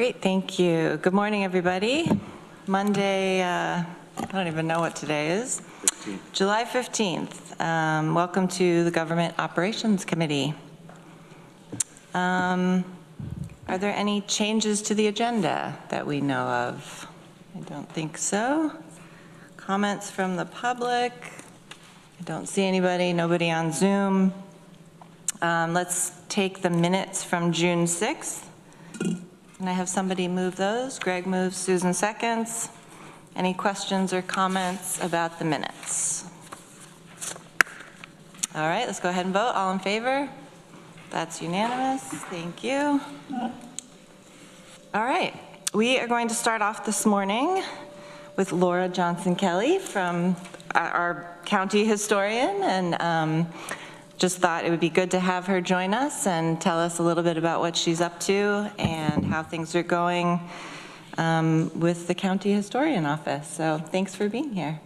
Great, thank you. Good morning, everybody. Monday, I don't even know what today is. 15th. July 15th. Welcome to the Government Operations Committee. Are there any changes to the agenda that we know of? I don't think so. Comments from the public? I don't see anybody, nobody on Zoom. Let's take the minutes from June 6th. Can I have somebody move those? Greg moves, Susan seconds. Any questions or comments about the minutes? All right, let's go ahead and vote. All in favor? That's unanimous. Thank you. All right, we are going to start off this morning with Laura Johnson-Kelly from our county historian, and just thought it would be good to have her join us and tell us a little bit about what she's up to and how things are going with the county historian office. So thanks for being here.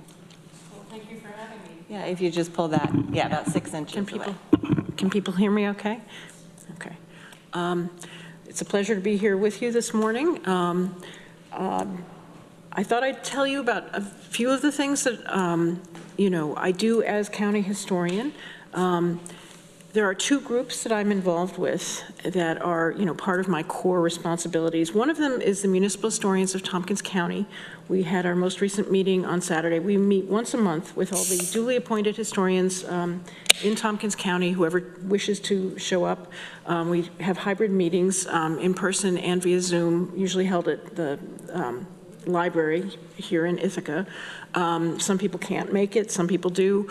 Well, thank you for having me. Yeah, if you just pull that, yeah, about 6 inches away. Can people hear me okay? Okay. It's a pleasure to be here with you this morning. I thought I'd tell you about a few of the things that, I do as county historian. There are two groups that I'm involved with that are, part of my core responsibilities. One of them is the Municipal Historians of Tompkins County. We had our most recent meeting on Saturday. We meet once a month with all the duly appointed historians in Tompkins County, whoever wishes to show up. We have hybrid meetings in person and via Zoom, usually held at the library here in Ithaca. Some people can't make it, some people do.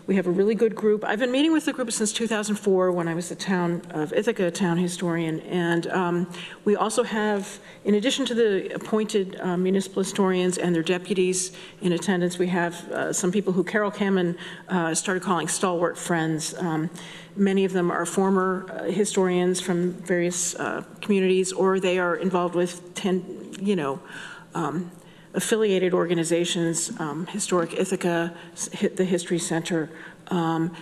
We have a really good group. I've been meeting with the group since 2004 when I was the town of Ithaca town historian. And we also have, in addition to the appointed municipal historians and their deputies in attendance, we have some people who Carol Kamen started calling stalwart friends. Many of them are former historians from various communities, or they are involved with affiliated organizations, Historic Ithaca, the History Center.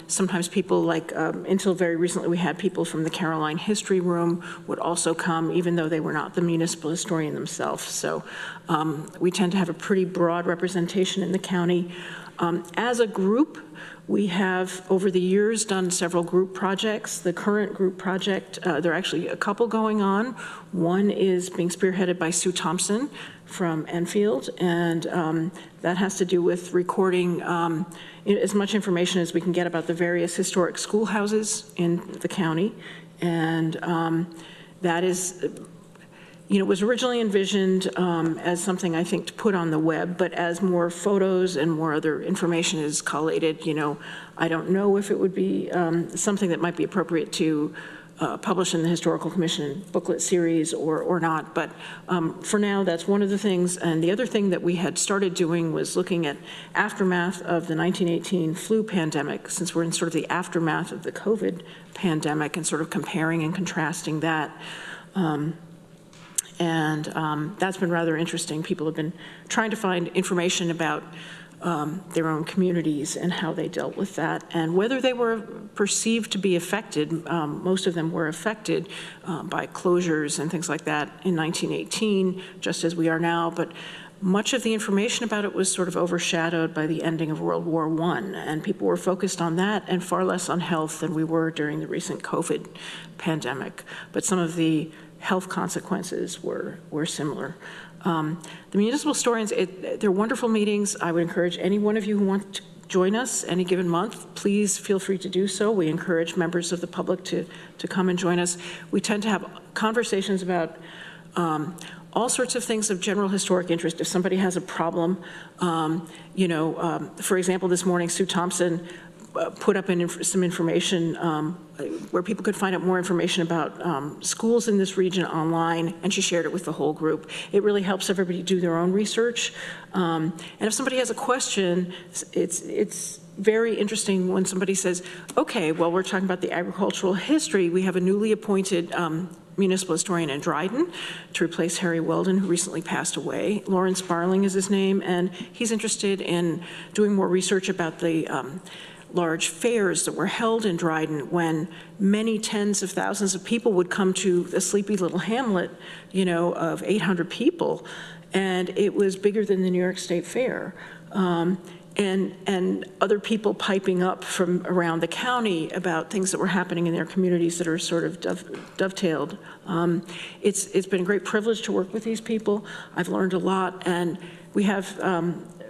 Sometimes people like, until very recently, we had people from the Caroline History Room would also come, even though they were not the municipal historian themselves. So we tend to have a pretty broad representation in the county. As a group, we have, over the years, done several group projects. The current group project, there are actually a couple going on. One is being spearheaded by Sue Thompson from Enfield, and that has to do with recording as much information as we can get about the various historic schoolhouses in the county. And that is, was originally envisioned as something, I think, to put on the web, but as more photos and more other information is collated, I don't know if it would be something that might be appropriate to publish in the Historical Commission booklet series or not. But for now, that's one of the things. And the other thing that we had started doing was looking at aftermath of the 1918 flu pandemic, since we're in sort of the aftermath of the COVID pandemic, and sort of comparing and contrasting that. That's been rather interesting. People have been trying to find information about their own communities and how they dealt with that, and whether they were perceived to be affected. Most of them were affected by closures and things like that in 1918, just as we are now, but much of the information about it was sort of overshadowed by the ending of World War I, and people were focused on that and far less on health than we were during the recent COVID pandemic. But some of the health consequences were similar. The municipal historians, they're wonderful meetings. I would encourage any one of you who want to join us any given month, please feel free to do so. We encourage members of the public to come and join us. We tend to have conversations about all sorts of things of general historic interest. If somebody has a problem, for example, this morning, Sue Thompson put up some information where people could find out more information about schools in this region online, and she shared it with the whole group. It really helps everybody do their own research. And if somebody has a question, it's very interesting when somebody says, okay, well, we're talking about the agricultural history. We have a newly appointed municipal historian in Dryden to replace Harry Weldon, who recently passed away. Lawrence Barling is his name, and he's interested in doing more research about the large fairs that were held in Dryden when many tens of thousands of people would come to a sleepy little hamlet, you know, of 800 people, and it was bigger than the New York State Fair. And other people piping up from around the county about things that were happening in their communities that are sort of dovetailed. It's been a great privilege to work with these people. I've learned a lot, and we have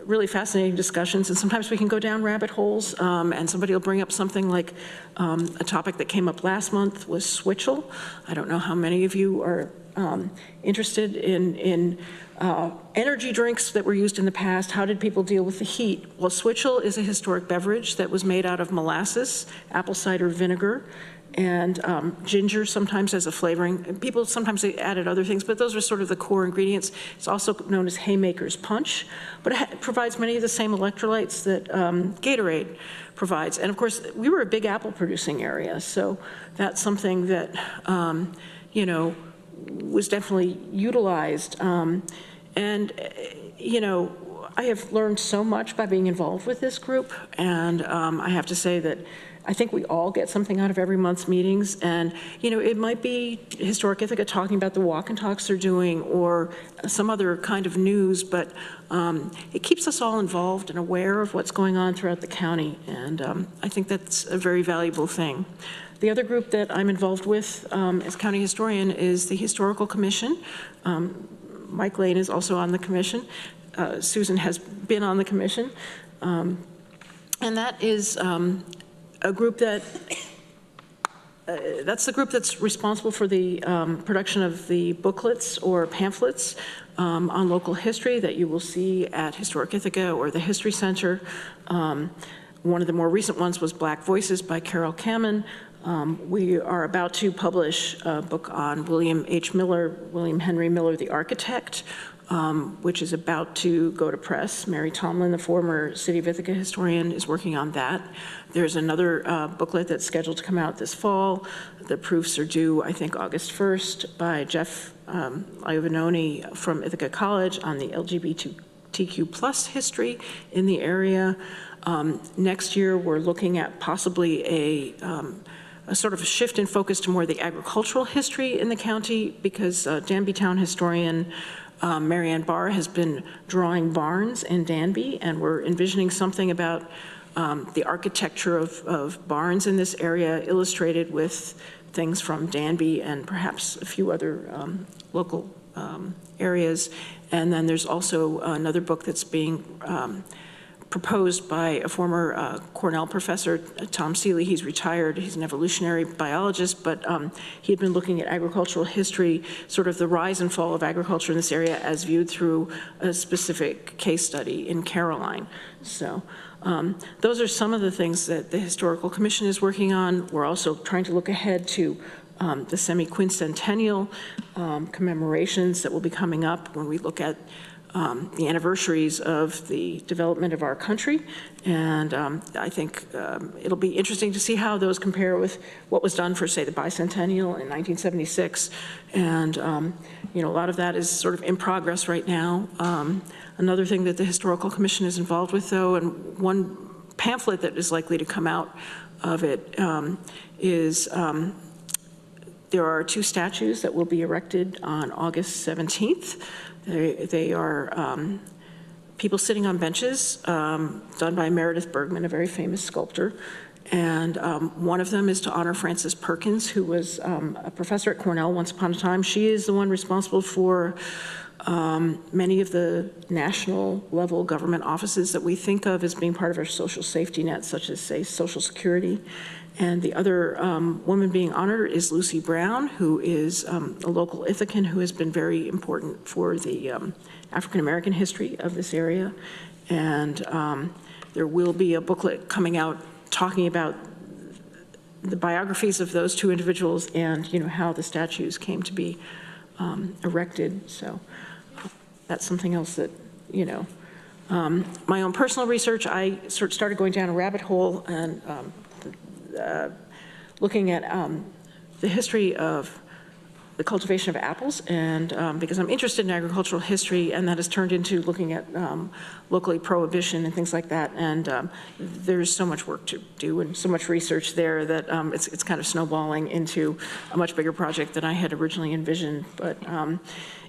really fascinating discussions, and sometimes we can go down rabbit holes, and somebody will bring up something like a topic that came up last month was switchel. I don't know how many of you are interested in energy drinks that were used in the past. How did people deal with the heat? Well, switchel is a historic beverage that was made out of molasses, apple cider vinegar, and ginger sometimes as a flavoring. People sometimes they added other things, but those are sort of the core ingredients. It's also known as haymaker's punch, but it provides many of the same electrolytes that Gatorade provides. And of course, we were a big apple producing area, so that's something that, you know, was definitely utilized. And, you know, I have learned so much by being involved with this group, and I have to say that I think we all get something out of every month's meetings, and, you know, it might be Historic Ithaca talking about the walk and talks they're doing or some other kind of news, but it keeps us all involved and aware of what's going on throughout the county, and I think that's a very valuable thing. The other group that I'm involved with as county historian is the Historical Commission. Mike Lane is also on the commission. Susan has been on the commission. And that is a group that, that's the group that's responsible for the production of the booklets or pamphlets on local history that you will see at Historic Ithaca or the History Center. One of the more recent ones was Black Voices by Carol Kamen. We are about to publish a book on William Henry Miller, the architect, which is about to go to press. Mary Tomlin, the former City of Ithaca historian, is working on that. There's another booklet that's scheduled to come out this fall. The proofs are due, I think, August 1st by Jeff Iovanoni from Ithaca College on the LGBTQ plus history in the area. Next year, we're looking at possibly a sort of a shift in focus to more the agricultural history in the county, because Danby Town historian Marianne Barr has been drawing barns in Danby, and we're envisioning something about the architecture of barns in this area, illustrated with things from Danby and perhaps a few other local areas. And then there's also another book that's being proposed by a former Cornell professor, Tom Seeley. He's retired, he's an evolutionary biologist, but he had been looking at agricultural history, sort of the rise and fall of agriculture in this area as viewed through a specific case study in Caroline. So those are some of the things that the Historical Commission is working on. We're also trying to look ahead to the semi-quincentennial commemorations that will be coming up when we look at the anniversaries of the development of our country, and I think it'll be interesting to see how those compare with what was done for, say, the bicentennial in 1976, and you know, a lot of that is sort of in progress right now. Another thing that the Historical Commission is involved with, though, and one pamphlet that is likely to come out of it is there are 2 statues that will be erected on August 17th. They are people sitting on benches done by Meredith Bergman, a very famous sculptor. And one of them is to honor Frances Perkins, who was a professor at Cornell once upon a time. She is the one responsible for many of the national level government offices that we think of as being part of our social safety net, such as, say, Social Security. And the other woman being honored is Lucy Brown, who is a local Ithacan who has been very important for the African-American history of this area. And there will be a booklet coming out talking about the biographies of those 2 individuals and, you know, how the statues came to be erected. So that's something else that, you know, my own personal research, I sort of started going down a rabbit hole and looking at the history of the cultivation of apples, and because I'm interested in agricultural history, and that has turned into looking at locally prohibition and things like that. And there's so much work to do and so much research there that it's kind of snowballing into a much bigger project than I had originally envisioned. But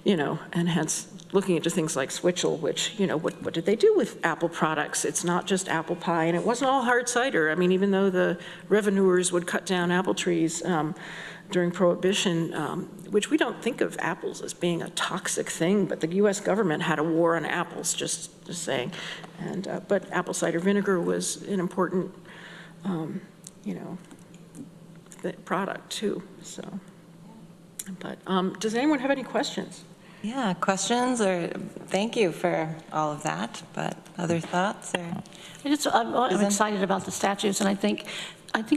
you know, and hence looking into things like Switchell, which, you know, what did they do with apple products? It's not just apple pie, and it wasn't all hard cider. I mean, even though the revenuers would cut down apple trees during Prohibition, which we don't think of apples as being a toxic thing, but the U.S. government had a war on apples, just saying. And but apple cider vinegar was an important, you know, product too. So, but does anyone have any questions? Yeah, questions, or thank you for all of that, but other thoughts? Or I'm excited about the statues, and I think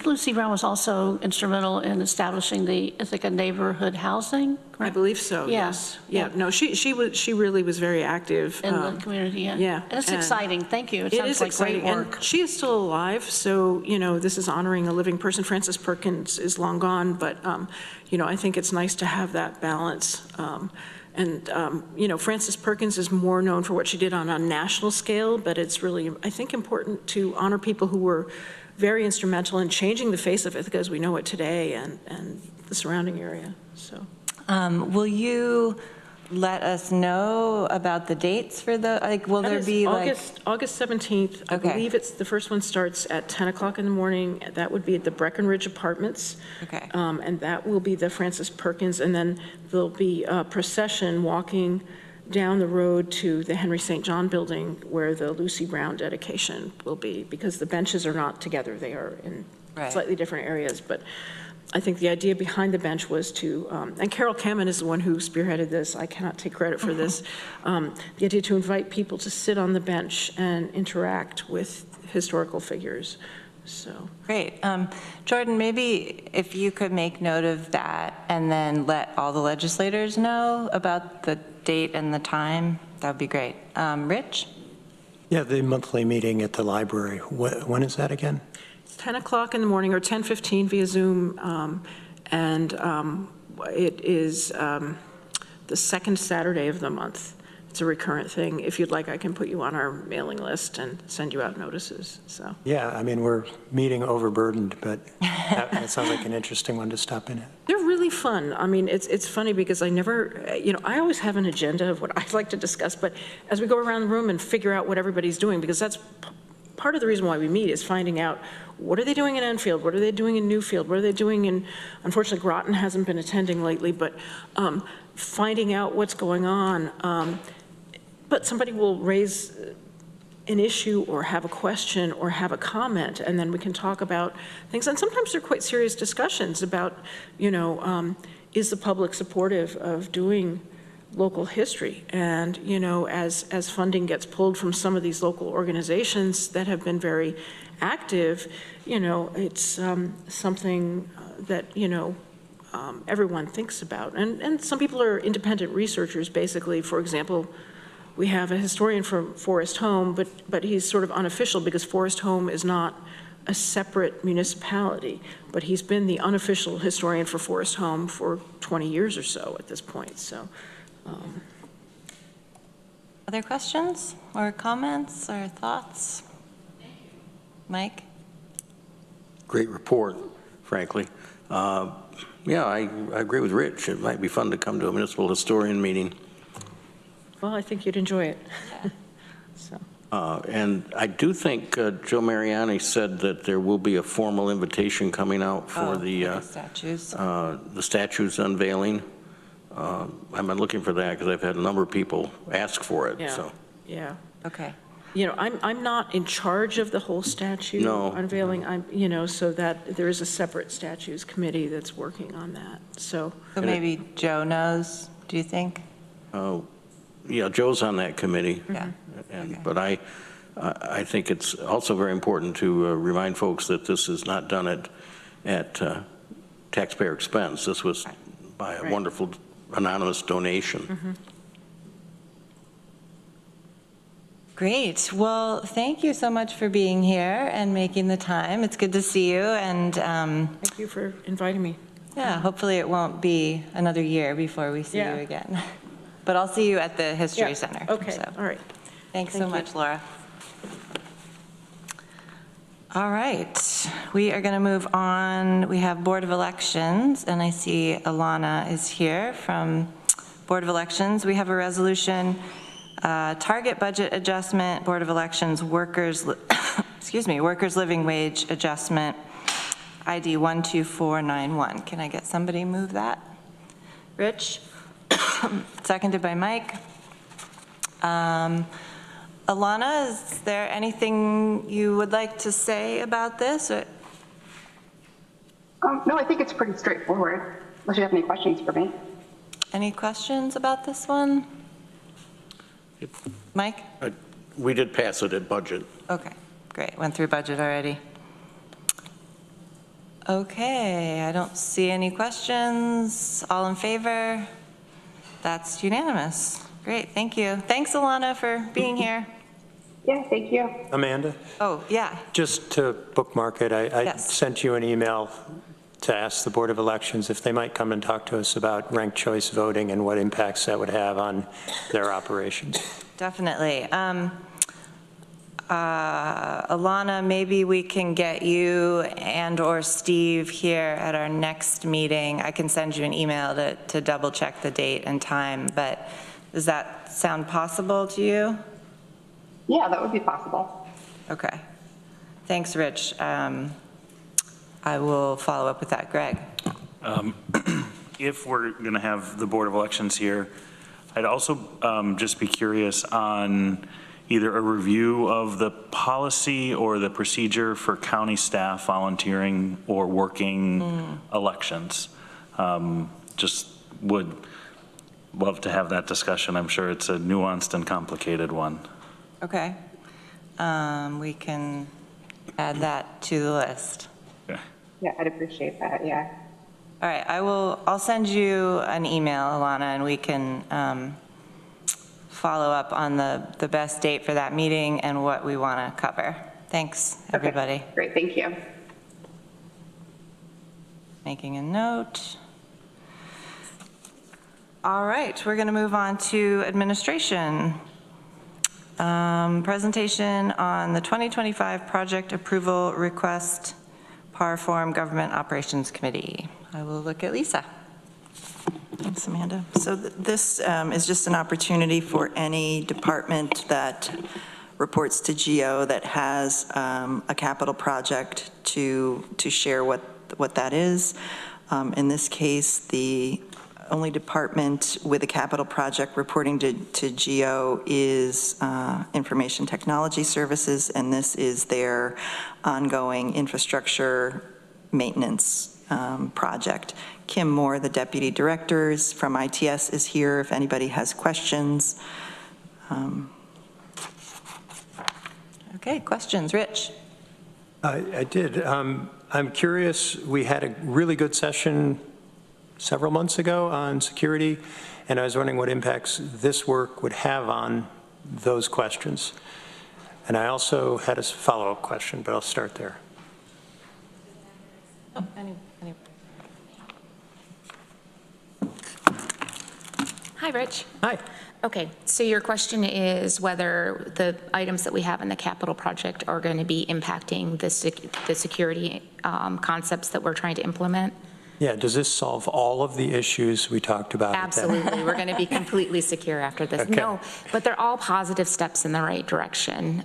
Lucy Brown was also instrumental in establishing the Ithaca neighborhood housing. I believe so. Yeah. Yes. Yeah. No, she really was very active In the community, yeah. Yeah. And it's exciting. Thank you. It sounds like exciting. great work. And she is still alive, so, you know, this is honoring a living person. Frances Perkins is long gone, but, you know, I think it's nice to have that balance. You know, Frances Perkins is more known for what she did on a national scale, but it's really, I think, important to honor people who were very instrumental in changing the face of Ithaca as we know it today and the surrounding area, so. will you let us know about the dates for the, like, will there be August 17th. I Okay. believe the first one starts at 10 o'clock in the morning. That would be at the Breckenridge Apartments. Okay. And that will be the Frances Perkins, and then there'll be a procession walking down the road to the Henry St. John building where the Lucy Brown dedication will be, because the benches are not together. They are in slightly different areas, but I think the idea behind the bench was to, and Carol Kamen is the one who spearheaded this, I cannot take credit for this, the idea to invite people to sit on the bench and interact with historical figures, so. Great. Jordan, maybe if you could make note of that and then let all the legislators know about the date and the time, that would be great. Rich? Yeah, the monthly meeting at the library. When is that again? 10 o'clock in the morning, or 10:15 via Zoom, and it is the second Saturday of the month. It's a recurrent thing. If you'd like, I can put you on our mailing list and send you out notices, so. Yeah, I mean, we're meeting overburdened, but that sounds like an interesting one to stop in at. They're really fun. I mean, it's funny because I never, you know, I always have an agenda of what I'd like to discuss, but as we go around the room and figure out what everybody's doing, because that's part of the reason why we meet, is finding out what are they doing in Enfield, what are they doing in Newfield, what are they doing in, unfortunately, Groton hasn't been attending lately, but finding out what's going on. But somebody will raise an issue or have a question or have a comment, and then we can talk about things. And sometimes they're quite serious discussions about, you know, is the public supportive of doing local history? And, you know, as funding gets pulled from some of these local organizations that have been very active, you know, it's something that, you know, everyone thinks about. And some people are independent researchers, basically. For example, we have a historian from Forest Home, but he's sort of unofficial because Forest Home is not a separate municipality, but he's been the unofficial historian for Forest Home for 20 years or so at this point, so. Other questions or comments or thoughts? Mike? Great report, frankly. Yeah, I agree with Rich. It might be fun to come to a municipal historian meeting. Well, I think you'd enjoy it. Yeah. So. And I do think Joe Mariani said that there will be a formal invitation coming out for the statues unveiling. I've been looking for that because I've had a number of people ask for it. Yeah. So. Yeah. Okay. You know, I'm not in charge of the whole statue unveiling. I'm, you know, so that there is a separate statues committee that's working on that. So maybe Joe knows, do you think? Oh, yeah, Joe's on that committee. Yeah. And, but I think it's also very important to remind folks that this is not done at taxpayer expense. This was by a wonderful anonymous donation. Mm-hmm. Great. Well, thank you so much for being here and making the time. It's good to see you. And thank you for inviting me. Yeah, hopefully it won't be another year before we see you Yeah. again. But I'll see you at the History Yeah, Center. okay, so. all right. Thanks so Thank you. much, Laura. All right, we are going to move on. We have Board of Elections, and I see Alana is here from Board of Elections. We have a resolution, target budget adjustment, Board of Elections workers, workers living wage adjustment, ID 12491. Can I get somebody move that? Rich? Seconded by Mike. Alana, is there anything you would like to say about this? No, I think it's pretty straightforward, unless you have any questions for me. Any questions about this one? Mike? We did pass it at budget. Okay, great. Went through budget already. Okay, I don't see any questions. All in favor? That's unanimous. Great, thank you. Thanks, Alana, for being here. Yeah, thank you. Amanda, Oh, yeah. just to bookmark it, I Yes. sent you an email to ask the Board of Elections if they might come and talk to us about ranked choice voting and what impacts that would have on their operations. Definitely. Alana, maybe we can get you and/or Steve here at our next meeting. I can send you an email to double check the date and time, but does that sound possible to you? Yeah, that would be possible. Okay. Thanks, Rich. I will follow up with that. Greg? If we're going to have the Board of Elections here, I'd also just be curious on either a review of the policy or the procedure for county staff volunteering or working elections. Just would love to have that discussion. I'm sure it's a nuanced and complicated one. Okay. We can add that to the list. Okay. Yeah, I'd appreciate that, yeah. All right, I'll send you an email, Alana, and we can follow up on the best date for that meeting and what we want to cover. Thanks, everybody. Okay, great, thank you. Making a note. All right, we're going to move on to administration. Presentation on the 2025 project approval request, PAR Form Government Operations Committee. I will look at Lisa. Thanks, Amanda. So this is just an opportunity for any department that reports to GO that has a capital project to share what that is. In this case, the only department with a capital project reporting to GO is Information Technology Services, and this is their ongoing infrastructure maintenance project. Kim Moore, the Deputy Director from ITS, is here if anybody has questions. Okay, questions, Rich? I did. I'm curious, we had a really good session several months ago on security, and I was wondering what impacts this work would have on those questions. And I also had a follow-up question, but I'll start there. Oh, Hi, Rich. Hi. Okay, so your question is whether the items that we have in the capital project are going to be impacting the security concepts that we're trying to implement? Yeah, does this solve all of the issues we talked about? Absolutely. We're going to be completely secure after this. Okay. No, but they're all positive steps in the right direction.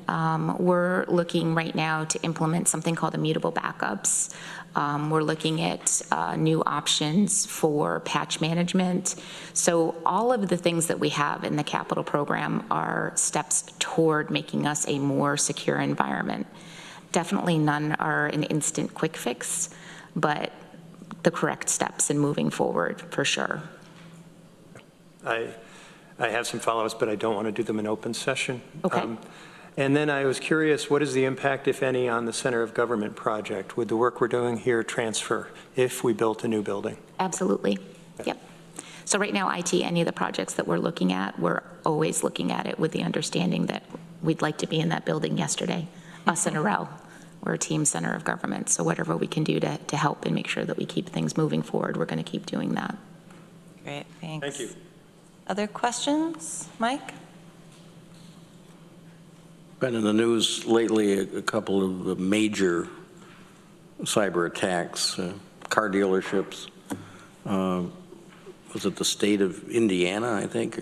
We're looking right now to implement something called immutable backups. We're looking at new options for patch management. So all of the things that we have in the capital program are steps toward making us a more secure environment. Definitely none are an instant quick fix, but the correct steps in moving forward, for sure. I have some follow-ups, but I don't want to do them in open session. Okay. And then I was curious, what is the impact, if any, on the Center of Government project? Would the work we're doing here transfer if we built a new building? Absolutely. Yep. So right now, IT, any of the projects that we're looking at, we're always looking at it with the understanding that we'd like to be in that building yesterday, us and Arel. We're a team center of government, so whatever we can do to help and make sure that we keep things moving forward, we're going to keep doing that. Great, thanks. Thank you. Other questions? Mike? Been in the news lately, a couple of the major cyber attacks, car dealerships. Was it the state of Indiana, I think?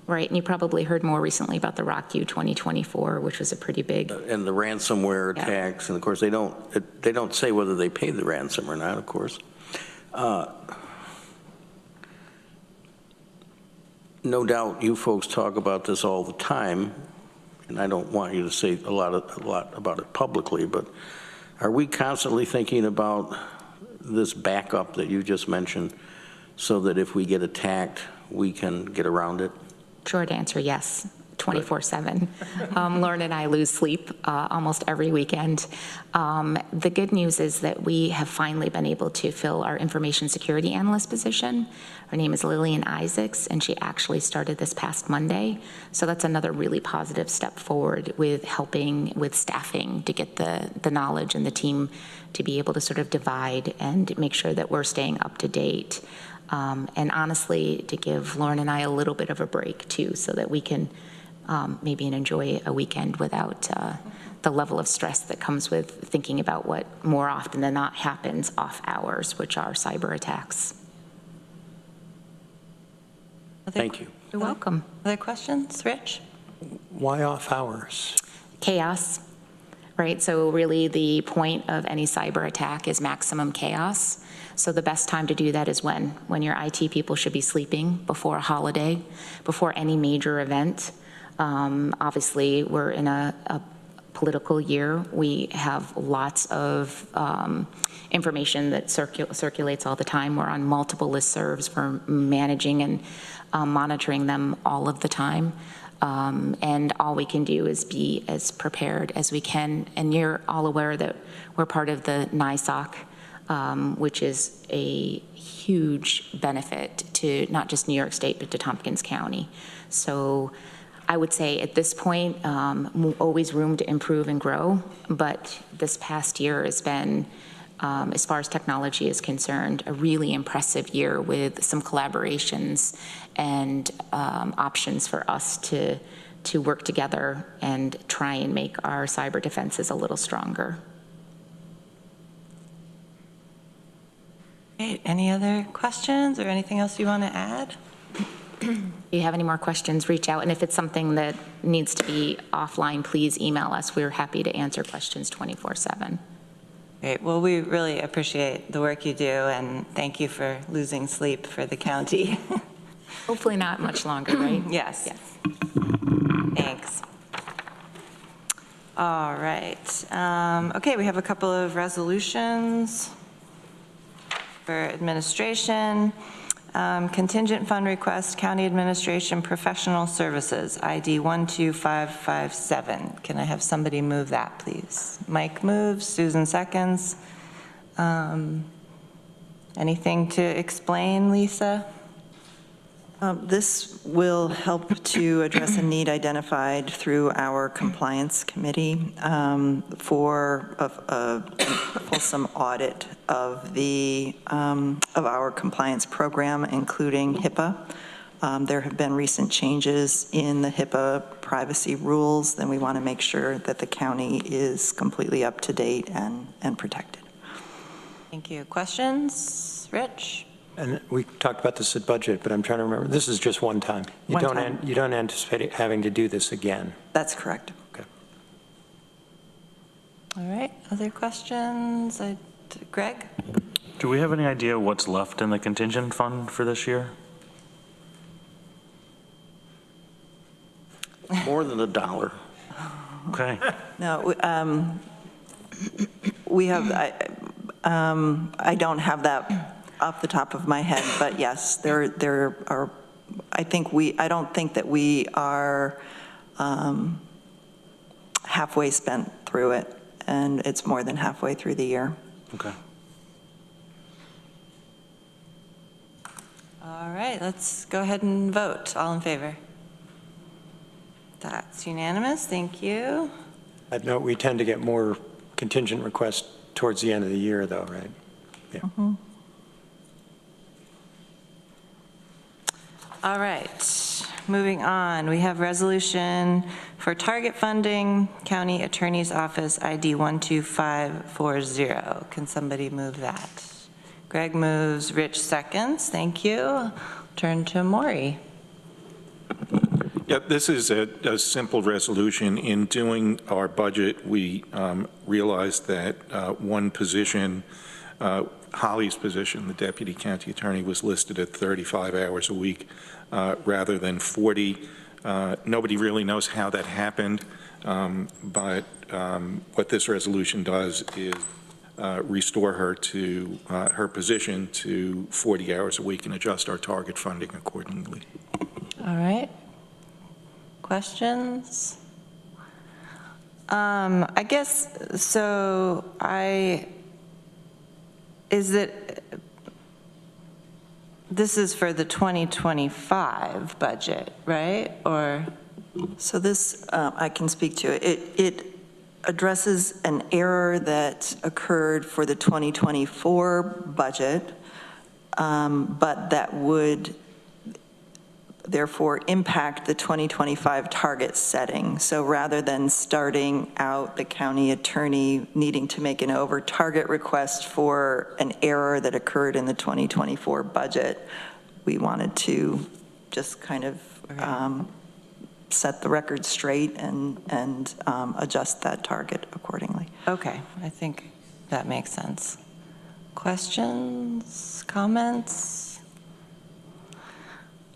Right, and you probably heard more recently about the RockU 2024, which was a pretty big. And the ransomware attacks, and of course, they don't say whether they paid the ransom or not, of course. No doubt you folks talk about this all the time, and I don't want you to say a lot about it publicly, but are we constantly thinking about this backup that you just mentioned so that if we get attacked, we can get around it? Short answer, yes, 24/7. Lauren and I lose sleep almost every weekend. The good news is that we have finally been able to fill our information security analyst position. Her name is Lillian Isaacs, and she actually started this past Monday. So that's another really positive step forward with helping with staffing to get the knowledge and the team to be able to sort of divide and make sure that we're staying up to date. And honestly, to give Lauren and I a little bit of a break too, so that we can maybe enjoy a weekend without the level of stress that comes with thinking about what more often than not happens off hours, which are cyber attacks. Thank you. You're welcome. Other questions? Rich? Why off hours? Chaos, right? So really the point of any cyber attack is maximum chaos. So the best time to do that is when your IT people should be sleeping, before a holiday, before any major event. Obviously, we're in a political year. We have lots of information that circulates all the time. We're on multiple listservs for managing and monitoring them all of the time. And all we can do is be as prepared as we can. And you're all aware that we're part of the NISOC, which is a huge benefit to not just New York State, but to Tompkins County. So I would say at this point, always room to improve and grow, but this past year has been, as far as technology is concerned, a really impressive year with some collaborations and options for us to work together and try and make our cyber defenses a little stronger. Great. Any other questions or anything else you want to add? If you have any more questions, reach out. And if it's something that needs to be offline, please email us. We're happy to answer questions 24/7. Great. Well, we really appreciate the work you do, and thank you for losing sleep for the county. Hopefully not much longer, right? Yes. Yes. Thanks. All right. Okay, we have a couple of resolutions for administration. Contingent fund request, County Administration Professional Services, ID 12557. Can I have somebody move that, please? Mike moves, Susan seconds. Anything to explain, Lisa? This will help to address a need identified through our compliance committee for a fulsome audit of our compliance program, including HIPAA. There have been recent changes in the HIPAA privacy rules, and we want to make sure that the county is completely up to date and protected. Thank you. Questions? Rich? And we talked about this at budget, but I'm trying to remember, this is just one time. You don't anticipate having to do this again? That's correct. Okay. All right. Other questions? Greg? Do we have any idea what's left in the contingent fund for this year? More than $1. Okay. No, we have, I don't have that off the top of my head, but yes, there are, I don't think that we are halfway spent through it, and it's more than halfway through the year. Okay. All right, let's go ahead and vote. All in favor? That's unanimous. Thank you. I'd note we tend to get more contingent request towards the end of the year, though, right? Yeah. All right, moving on. We have resolution for target funding, County Attorney's Office ID 12540. Can somebody move that? Greg moves, Rich seconds. Thank you. Turn to Maury. Yep, this is a simple resolution. In doing our budget, we realized that one position, Holly's position, the Deputy County Attorney, was listed at 35 hours a week rather than 40. Nobody really knows how that happened, but what this resolution does is restore her to her position to 40 hours a week and adjust our target funding accordingly. All right. Questions? I guess, so this is for the 2025 budget, right? Or? So this, I can speak to it. It addresses an error that occurred for the 2024 budget, but that would therefore impact the 2025 target setting. So rather than starting out the county attorney needing to make an over-target request for an error that occurred in the 2024 budget, we wanted to just kind of set the record straight and adjust that target accordingly. Okay, I think that makes sense. Questions, comments?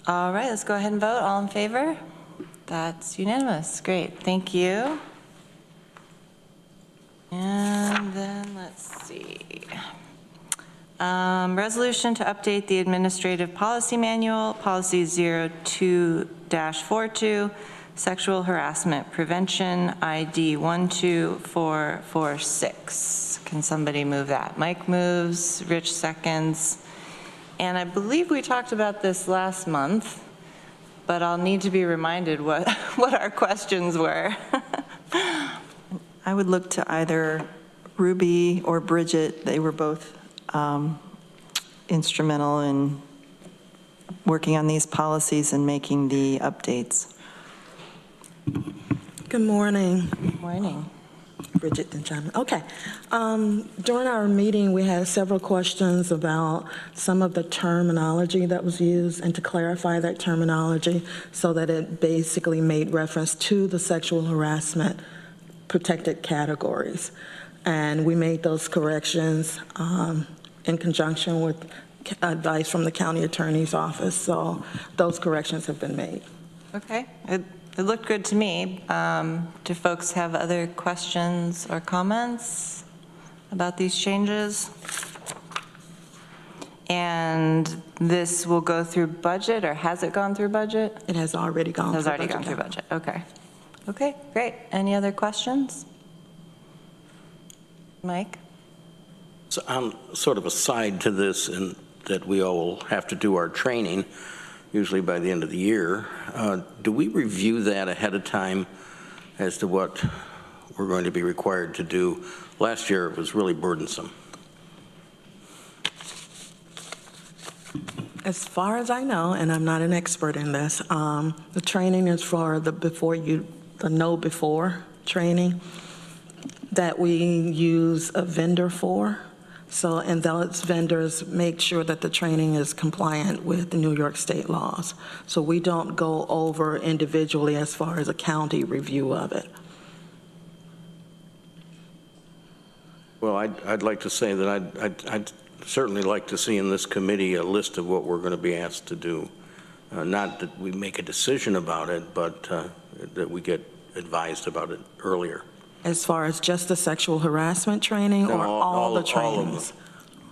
All right, let's go ahead and vote. All in favor? That's unanimous. Great, thank you. And then let's see. Resolution to update the Administrative Policy Manual, Policy 02-42, Sexual Harassment Prevention, ID 12446. Can somebody move that? Mike moves, Rich seconds. And I believe we talked about this last month, but I'll need to be reminded what our questions were. I would look to either Ruby or Bridget. They were both instrumental in working on these policies and making the updates. Good morning. Good morning. Bridget and John. Okay. During our meeting, we had several questions about some of the terminology that was used and to clarify that terminology so that it basically made reference to the sexual harassment protected categories. And we made those corrections in conjunction with advice from the county attorney's office. So those corrections have been made. Okay. It looked good to me. Do folks have other questions or comments about these changes? And this will go through budget, or has it gone through budget? It has already gone through budget. Has already gone through budget, okay. Okay, great. Any other questions? Mike? So I'm sort of a side to this in that we all have to do our training, usually by the end of the year. Do we review that ahead of time as to what we're going to be required to do? Last year, it was really burdensome. As far as I know, and I'm not an expert in this, the training is for the know before training that we use a vendor for. So, and those vendors make sure that the training is compliant with the New York state laws. So we don't go over individually as far as a county review of it. Well, I'd like to say that I'd certainly like to see in this committee a list of what we're going to be asked to do. Not that we make a decision about it, but that we get advised about it earlier. As far as just the sexual harassment training, No, or all the all of trainings? them.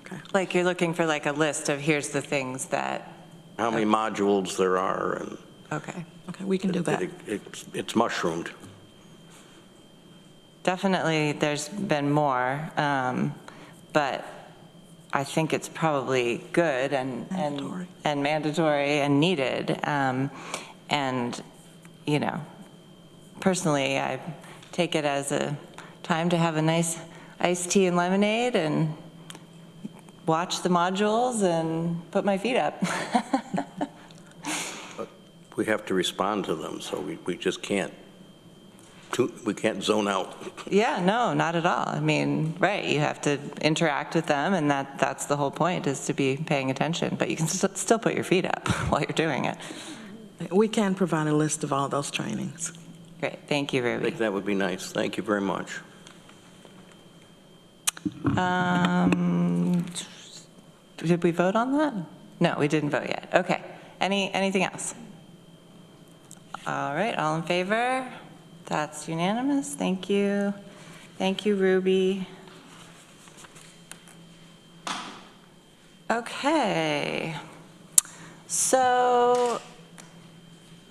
Okay. Like you're looking for like a list of here's the things that, How many modules there are, and okay. Okay, we can do that. it's mushroomed. Definitely there's been more, but I think it's probably good and mandatory and needed. And, you know, personally, I take it as a time to have a nice iced tea and lemonade and watch the modules and put my feet up. We have to respond to them, so we just can't, we can't zone out. Yeah, no, not at all. I mean, right, you have to interact with them, and that's the whole point, is to be paying attention. But you can still put your feet up while you're doing it. We can provide a list of all those trainings. Great, thank you, I Ruby. think that would be nice. Thank you very much. Did we vote on that? No, we didn't vote yet. Okay. Anything else? All right, all in favor? That's unanimous. Thank you. Thank you, Ruby. Okay. So,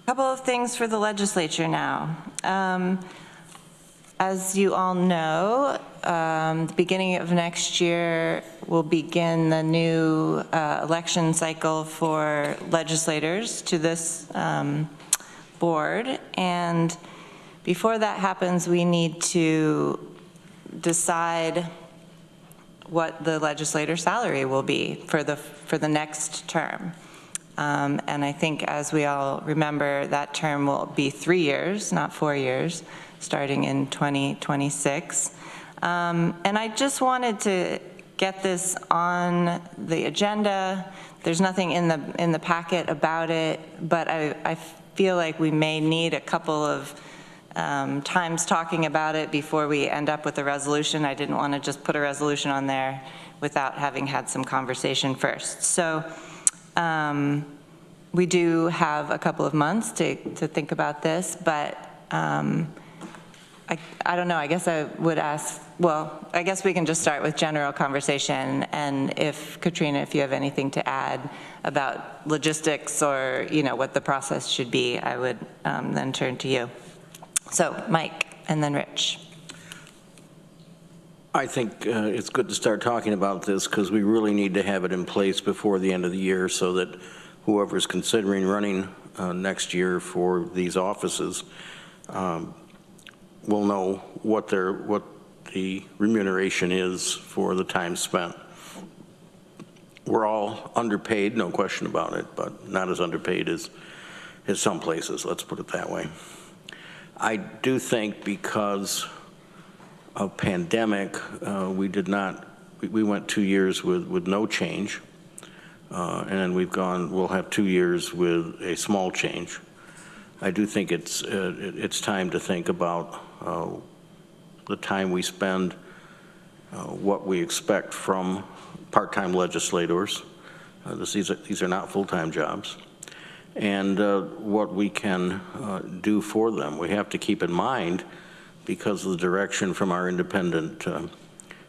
a couple of things for the legislature now. As you all know, the beginning of next year will begin the new election cycle for legislators to this board. And before that happens, we need to decide what the legislator's salary will be for the next term. And I think, as we all remember, that term will be 3 years, not 4 years, starting in 2026. And I just wanted to get this on the agenda. There's nothing in the packet about it, but I feel like we may need a couple of times talking about it before we end up with a resolution. I didn't want to just put a resolution on there without having had some conversation first. So we do have a couple of months to think about this, but I don't know, I guess I would ask, well, I guess we can just start with general conversation, and if, Katrina, if you have anything to add about logistics or, what the process should be, I would then turn to you. So, Mike, and then Rich. I think it's good to start talking about this, because we really need to have it in place before the end of the year, so that whoever's considering running next year for these offices will know what the remuneration is for the time spent. We're all underpaid, no question about it, but not as underpaid as some places, let's put it that way. I do think, because of pandemic, we went 2 years with no change, and we'll have 2 years with a small change. I do think it's time to think about the time we spend, what we expect from part-time legislators. These are not full-time jobs. And what we can do for them. We have to keep in mind, because of the direction from our independent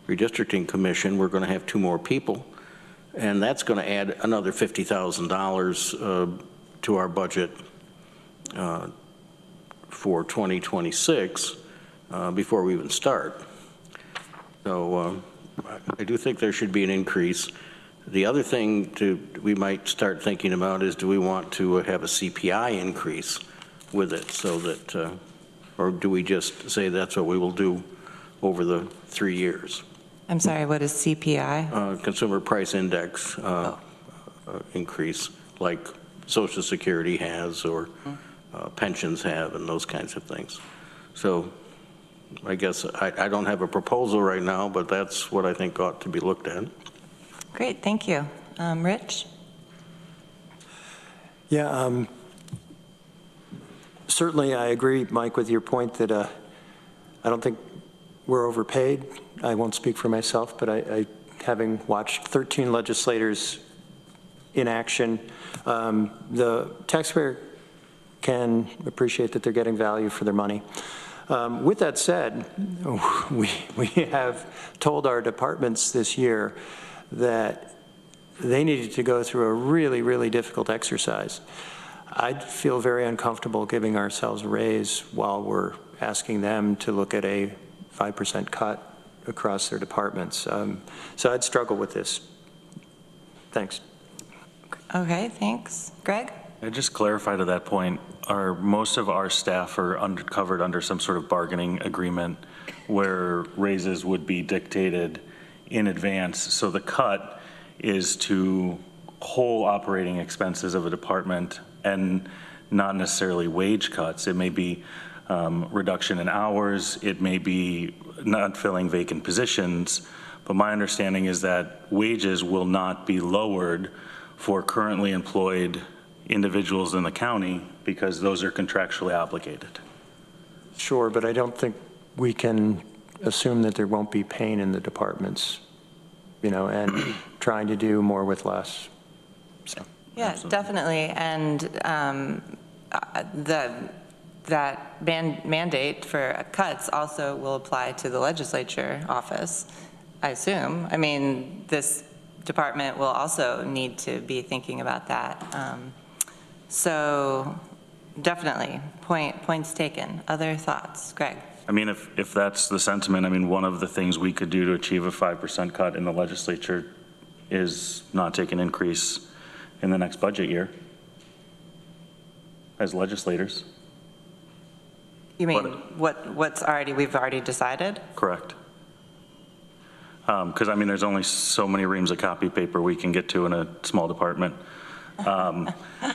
redistricting commission, we're going to have 2 more people, and that's going to add another $50,000 to our budget for 2026 before we even start. So I do think there should be an increase. The other thing we might start thinking about is, do we want to have a CPI increase with it, so that, or do we just say that's what we will do over the 3 years? I'm sorry, what is CPI? Consumer Price Index increase, like Social Security has, or pensions have, and those kinds of things. So I guess I don't have a proposal right now, but that's what I think ought to be looked at. Great, thank you. Rich? Yeah, certainly I agree, Mike, with your point that I don't think we're overpaid. I won't speak for myself, but I having watched 13 legislators in action, the taxpayer can appreciate that they're getting value for their money. With that said, we have told our departments this year that they needed to go through a really, really difficult exercise. I'd feel very uncomfortable giving ourselves a raise while we're asking them to look at a 5% cut across their departments. So I'd struggle with this. Thanks. Okay, thanks. Greg? And just clarify to that point, are most of our staff are covered under some sort of bargaining agreement where raises would be dictated in advance? So the cut is to whole operating expenses of a department and not necessarily wage cuts. It may be reduction in hours. It may be not filling vacant positions. But my understanding is that wages will not be lowered for currently employed individuals in the county because those are contractually obligated. Sure, but I don't think we can assume that there won't be pain in the departments, you know, and trying to do more with less. So. Yeah, definitely. And that mandate for cuts also will apply to the legislature office, I assume. I mean, this department will also need to be thinking about that. So definitely, points taken. Other thoughts? Greg? I mean, if that's the sentiment, I mean, one of the things we could do to achieve a 5% cut in the legislature is not take an increase in the next budget year as legislators. You mean we've already decided? Correct. Because I mean, there's only so many reams of copy paper we can get to in a small department.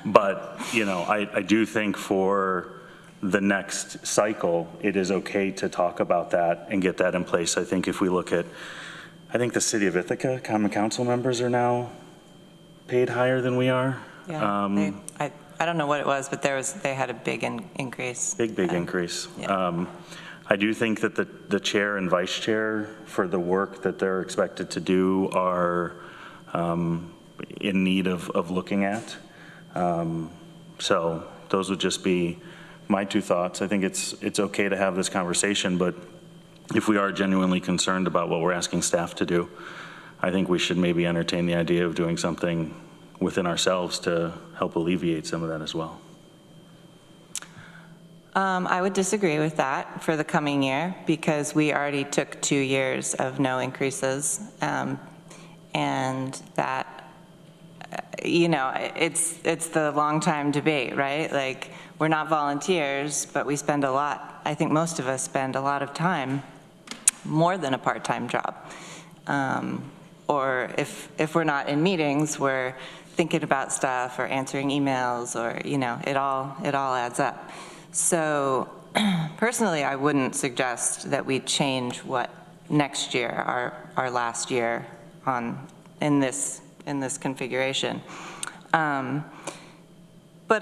But, you know, I do think for the next cycle, it is okay to talk about that and get that in place. I think if we look at, I think the city of Ithaca, common council members are now paid higher than we are. Yeah, I don't know what it was, but they had a big increase. Big increase. Yeah. I do think that the chair and vice chair for the work that they're expected to do are in need of looking at. So those would just be my two thoughts. I think it's okay to have this conversation, but if we are genuinely concerned about what we're asking staff to do, I think we should maybe entertain the idea of doing something within ourselves to help alleviate some of that as well. I would disagree with that for the coming year because we already took 2 years of no increases, and that, you know, it's the long time debate, right? Like, we're not volunteers, but we spend a lot. I think most of us spend a lot of time, more than a part-time job. Or if we're not in meetings, we're thinking about stuff or answering emails, or, you know, it all adds up. So personally, I wouldn't suggest that we change what next year, our last year in this configuration. But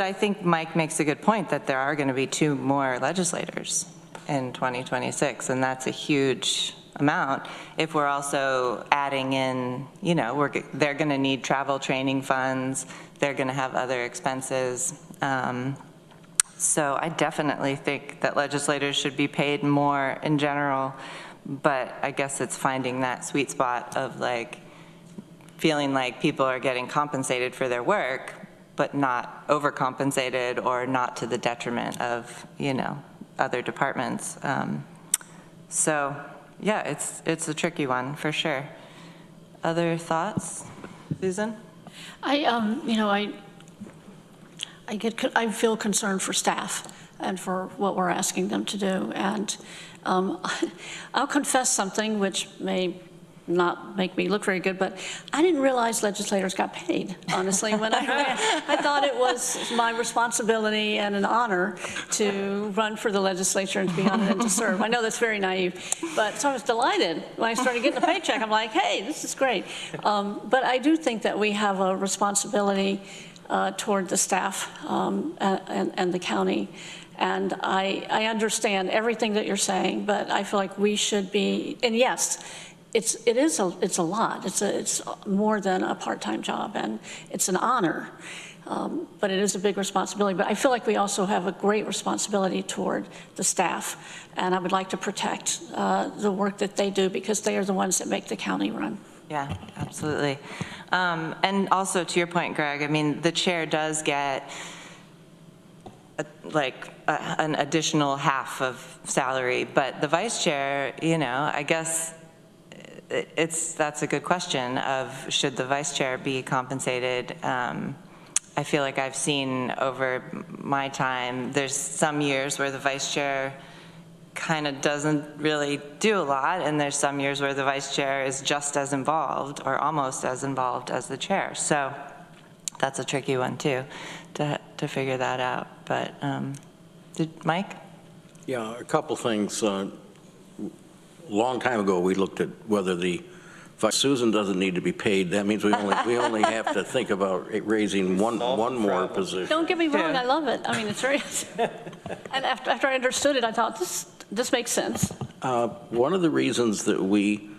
I think Mike makes a good point that there are going to be 2 more legislators in 2026, and that's a huge amount. If we're also adding in, you know, they're going to need travel training funds, they're going to have other expenses. So I definitely think that legislators should be paid more in general, but I guess it's finding that sweet spot of like feeling like people are getting compensated for their work, but not overcompensated or not to the detriment of, you know, other departments. So yeah, it's a tricky one for sure. Other thoughts, Susan? I feel concerned for staff and for what we're asking them to do. And I'll confess something which may not make me look very good, but I didn't realize legislators got paid, honestly. When I ran, I thought it was my responsibility and an honor to run for the legislature and to be honored and to serve. I know that's very naive, but so I was delighted when I started getting the paycheck. I'm like, hey, this is great. But I do think that we have a responsibility toward the staff and the county. And I understand everything that you're saying, but I feel like we should be, and yes, it's a lot. It's more than a part-time job, and it's an honor, but it is a big responsibility. But I feel like we also have a great responsibility toward the staff, and I would like to protect the work that they do because they are the ones that make the county run. Yeah, absolutely. And also to your point, Greg, I mean, the chair does get an additional half of salary, but the vice chair, you know, I guess that's a good question of should the vice chair be compensated I feel like I've seen over my time, there's some years where the vice chair kind of doesn't really do a lot, and there's some years where the vice chair is just as involved or almost as involved as the chair. So that's a tricky one too, to figure that out. But Mike? Yeah, a couple things. Long time ago, we looked at whether Susan doesn't need to be paid. That means we only have to think about raising one more position. Don't get me wrong, I love it. I mean, it's very, and after I understood it, I thought, this makes sense. One of the reasons that we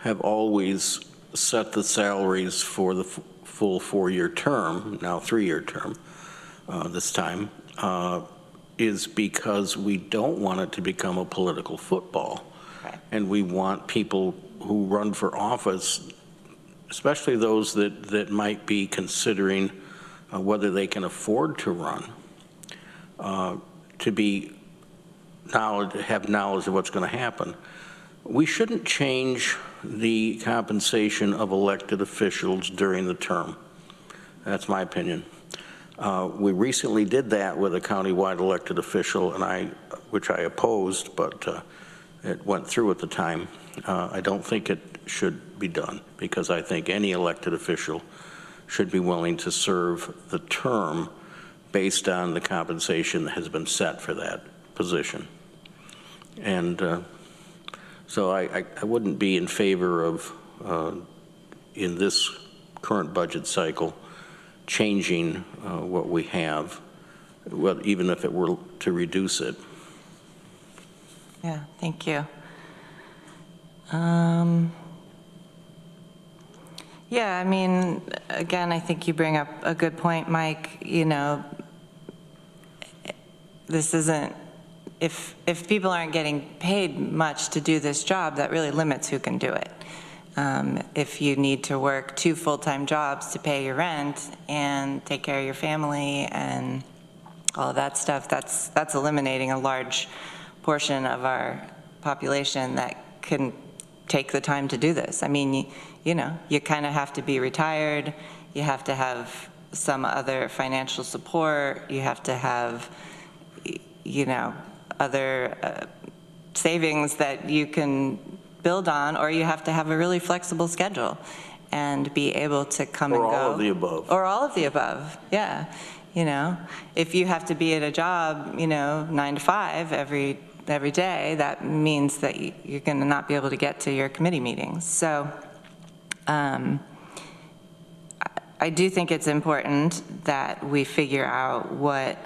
have always set the salaries for the full 4-year term, now 3-year term this time, is because we don't want it to become a political football. Right. And we want people who run for office, especially those that might be considering whether they can afford to run, to have knowledge of what's going to happen. We shouldn't change the compensation of elected officials during the term. That's my opinion. We recently did that with a countywide elected official, which I opposed, but it went through at the time. I don't think it should be done, because I think any elected official should be willing to serve the term based on the compensation that has been set for that position. And so I wouldn't be in favor of, in this current budget cycle, changing what we have, even if it were to reduce it. Yeah, thank you. Yeah, I mean, again, I think you bring up a good point, Mike. You know, this isn't, if people aren't getting paid much to do this job, that really limits who can do it. If you need to work 2 full-time jobs to pay your rent and take care of your family and all of that stuff, that's eliminating a large portion of our population that can take the time to do this. I mean, you know, you kind of have to be retired, you have to have some other financial support, you have to have, you know, other savings that you can build on, or you have to have a really flexible schedule and be able to come and go. Or all of the above. Or all of the above, yeah. You know, if you have to be at a job, you know, 9 to 5 every day, that means that you're going to not be able to get to your committee meetings. So I do think it's important that we figure out what,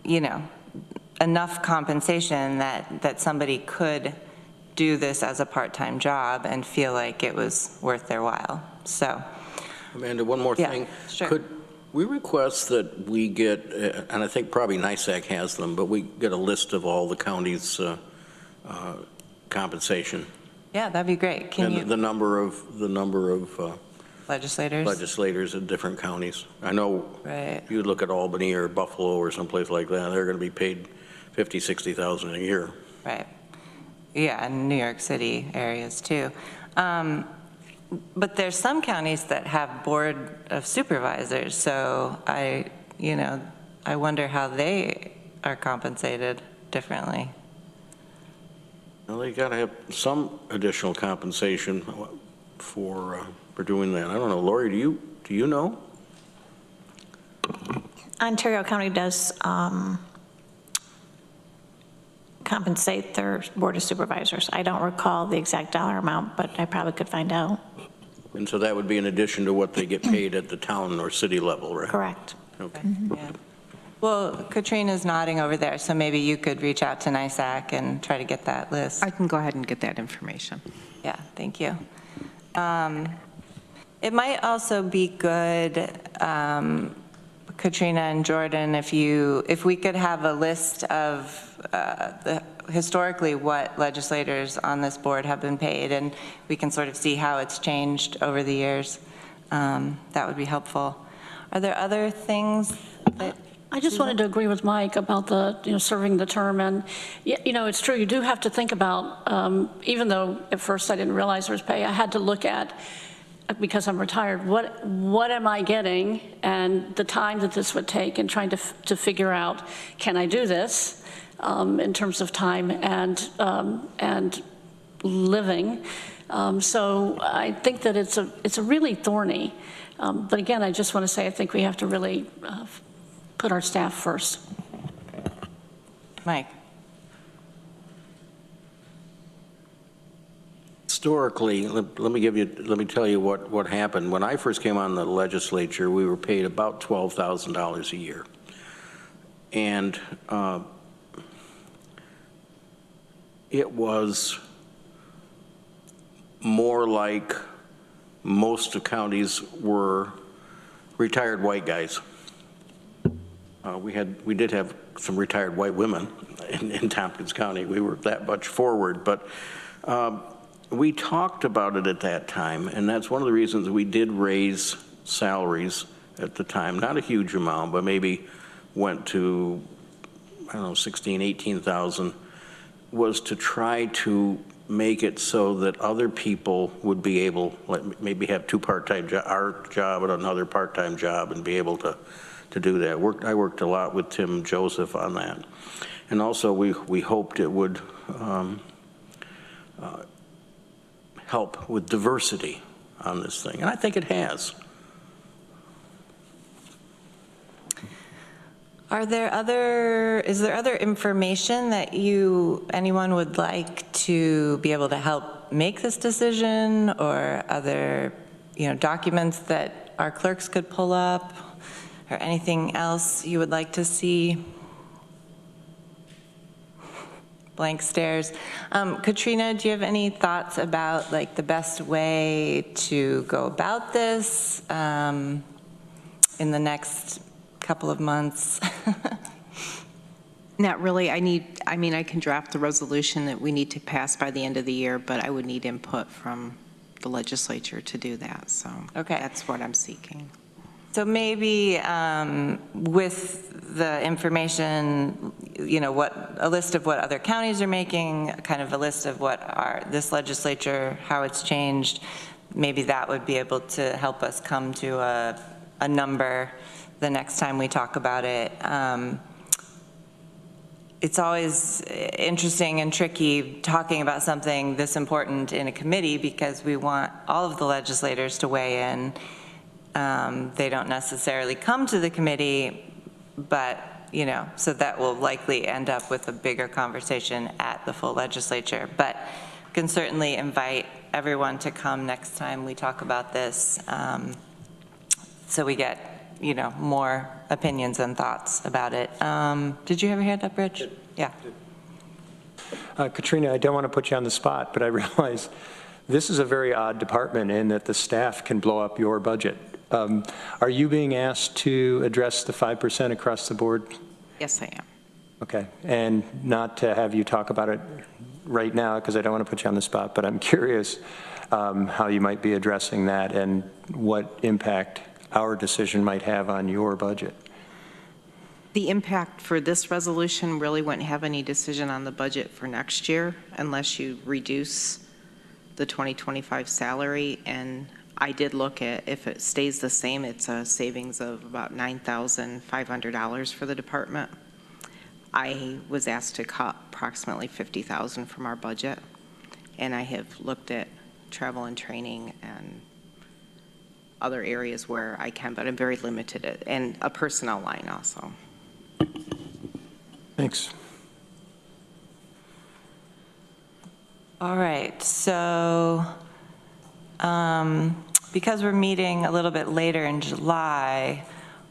you know, enough compensation that somebody could do this as a part-time job and feel like it was worth their while. So, Amanda, one more thing. Sure. Could we request that we get, and I think probably NISAC has them, but we get a list of all the counties' compensation? Yeah, that'd be great. Can and you? The number of legislators in different counties. I know Right. you look at Albany or Buffalo or someplace like that, they're going to be paid $50,000, $60,000 a year. Right. Yeah, and New York City areas too. But there's some counties that have board of supervisors, so I wonder how they are compensated differently. Well, they got to have some additional compensation for doing that. I don't know, Lori, do you know? Ontario County does compensate their board of supervisors. I don't recall the exact dollar amount, but I probably could find out. And so that would be in addition to what they get paid at the town or city level, right? Correct. Okay. Yeah. Well, Katrina's nodding over there, so maybe you could reach out to NISAC and try to get that list. I can go ahead and get that information. Yeah, thank you. It might also be good, Katrina and Jordan, if we could have a list of historically what legislators on this board have been paid, and we can sort of see how it's changed over the years. That would be helpful. Are there other things that? I just wanted to agree with Mike about the, serving the term. And, it's true, you do have to think about, even though at first I didn't realize there was pay, I had to look at because I'm retired, what am I getting, and the time that this would take, and trying to figure out, can I do this in terms of time and living. So I think that it's a really thorny. But again, I just want to say I think we have to really put our staff first. Mike. Historically, let me tell you what happened. When I first came on the legislature, we were paid about $12,000 a year. And it was more like most of counties were retired white guys. We did have some retired white women in Tompkins County. We were that much forward, but we talked about it at that time, and that's one of the reasons we did raise salaries at the time. Not a huge amount, but maybe went to, I don't know, 16, 18,000, was to try to make it so that other people would be able, like maybe have two part-time our job and another part-time job, and be able to do that. I worked a lot with Tim Joseph on that. And also we hoped it would help with diversity on this thing, and I think it has. Is there other information that anyone would like to be able to help make this decision, or other, documents that our clerks could pull up, or anything else you would like to see? Blank stares. Katrina, do you have any thoughts about the best way to go about this in the next couple of months? Not really. I can draft the resolution that we need to pass by the end of the year, but I would need input from the legislature to do that. So okay, that's what I'm seeking. So maybe with the information, a list of what other counties are making, kind of a list of what this legislature, how it's changed, maybe that would be able to help us come to a number the next time we talk about it. It's always interesting and tricky talking about something this important in a committee, because we want all of the legislators to weigh in. They don't necessarily come to the committee, but, so that will likely end up with a bigger conversation at the full legislature. But can certainly invite everyone to come next time we talk about this, so we get, more opinions and thoughts about it. Did you have your hand up, Rich? Yeah. Katrina, I don't want to put you on the spot, but I realize this is a very odd department in that the staff can blow up your budget. Are you being asked to address the 5% across the board? Yes, I am. Okay, and not to have you talk about it right now, because I don't want to put you on the spot, but I'm curious how you might be addressing that and what impact our decision might have on your budget. The impact for this resolution really wouldn't have any decision on the budget for next year unless you reduce the 2025 salary. And I did look at, if it stays the same, it's a savings of about $9,500 for the department. I was asked to cut approximately $50,000 from our budget, and I have looked at travel and training and other areas where I can, but I'm very limited, and a personnel line also. Thanks. All right, so because we're meeting a little bit later in July,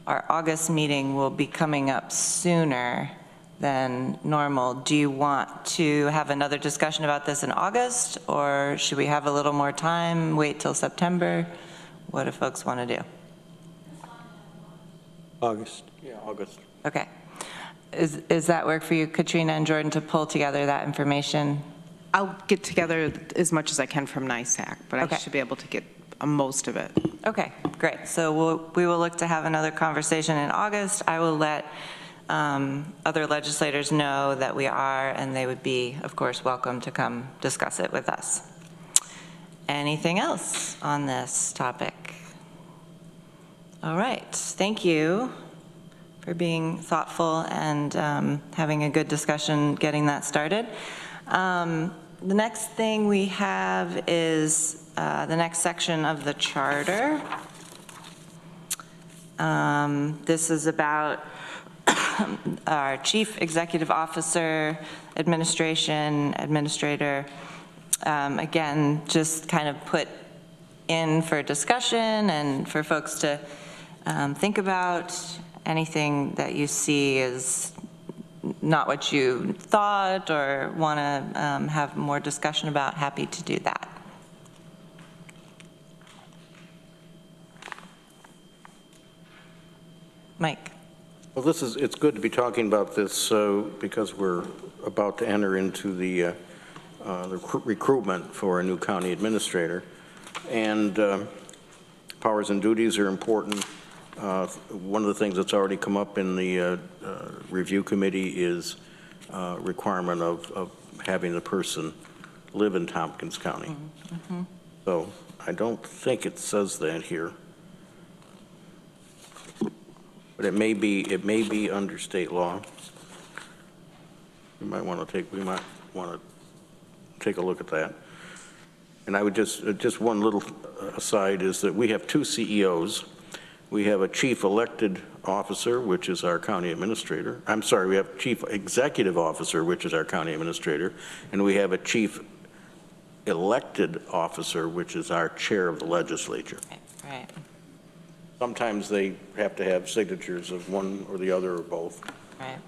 our August meeting will be coming up sooner than normal. Do you want to have another discussion about this in August, or should we have a little more time, wait till September? What do folks want to do? August. Yeah, August. Okay. Is that work for you, Katrina and Jordan, to pull together that information? I'll get together as much as I can from NISAC, but okay. I should be able to get most of it. Okay, great. So we will look to have another conversation in August. I will let other legislators know that we are, and they would be, of course, welcome to come discuss it with us. Anything else on this topic? All right, thank you for being thoughtful and having a good discussion, getting that started. The next thing we have is the next section of the charter. This is about our chief executive officer, administrator. Again, just kind of put in for discussion and for folks to think about. Anything that you see is not what you thought or want to have more discussion about, happy to do that. Mike. Well, it's good to be talking about this because we're about to enter into the recruitment for a new county administrator. And powers and duties are important. One of the things that's already come up in the review committee is requirement of having the person live in Tompkins County. Mm-hmm. So I don't think it says that here. But it may be under state law. We might want to take a look at that. And I would just one little aside is that we have two CEOs. We have a chief elected officer, which is our county administrator. I'm sorry, we have chief executive officer, which is our county administrator, and we have a chief elected officer, which is our chair of the legislature. Right. Sometimes they have to have signatures of one or the other or both. Right.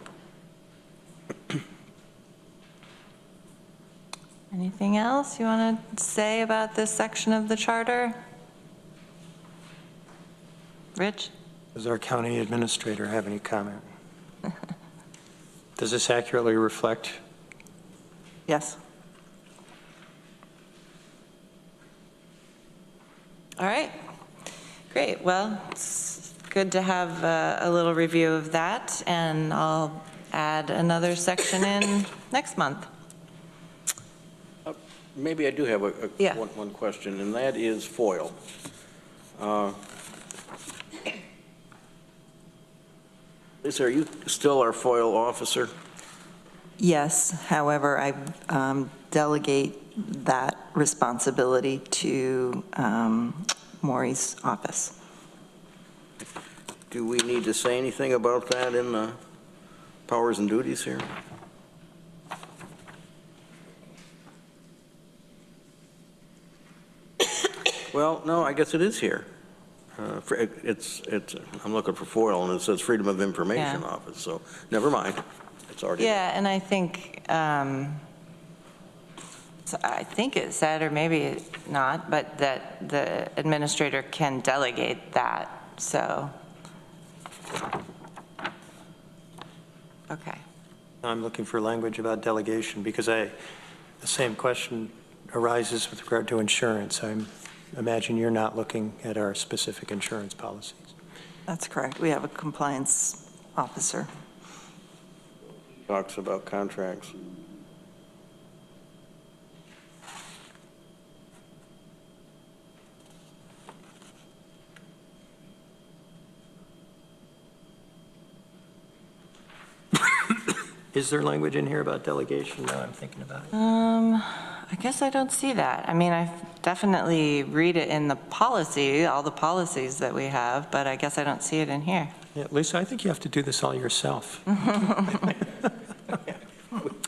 Anything else you want to say about this section of the charter? Rich? Does our county administrator have any comment? Does this accurately reflect? Yes. All right. Great. Well, it's good to have a little review of that, and I'll add another section in next month. Maybe I do have one question, and that is FOIL. Lisa, are you still our FOIL officer? Yes, however, I delegate that responsibility to Maury's office. Do we need to say anything about that in the powers and duties here? Well, no, I guess it is here. I'm looking for FOIL, and it says Freedom of Information Office, so never mind. It's already Yeah, and I think it said, or maybe not, but that the administrator can delegate that, so. Okay. I'm looking for language about delegation because the same question arises with regard to insurance. I imagine you're not looking at our specific insurance policies. That's correct. We have a compliance officer. talks about contracts. Is there language in here about delegation now I'm thinking about it? I guess I don't see that. I mean, I definitely read it in the policy, all the policies that we have, but I guess I don't see it in here. Yeah, Lisa, I think you have to do this all yourself.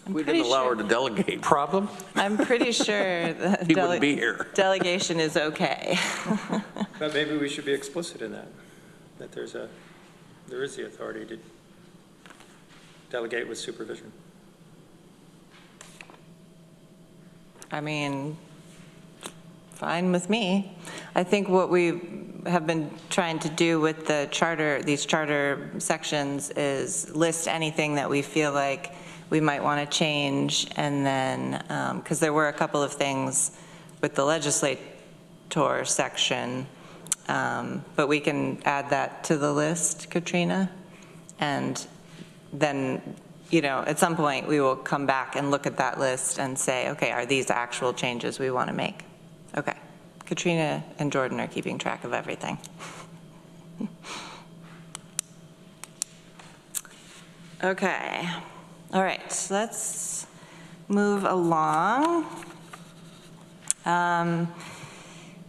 We didn't allow her to delegate. Problem? I'm pretty sure that He wouldn't be here. delegation is okay. But maybe we should be explicit in that there is the authority to delegate with supervision. I mean, fine with me. I think what we have been trying to do with the charter, these charter sections, is list anything that we feel like we might want to change, and then, because there were a couple of things with the legislator section, but we can add that to the list, Katrina, and then, you know, at some point we will come back and look at that list and say, okay, are these actual changes we want to make? Okay. Katrina and Jordan are keeping track of everything. Okay. All right, so let's move along.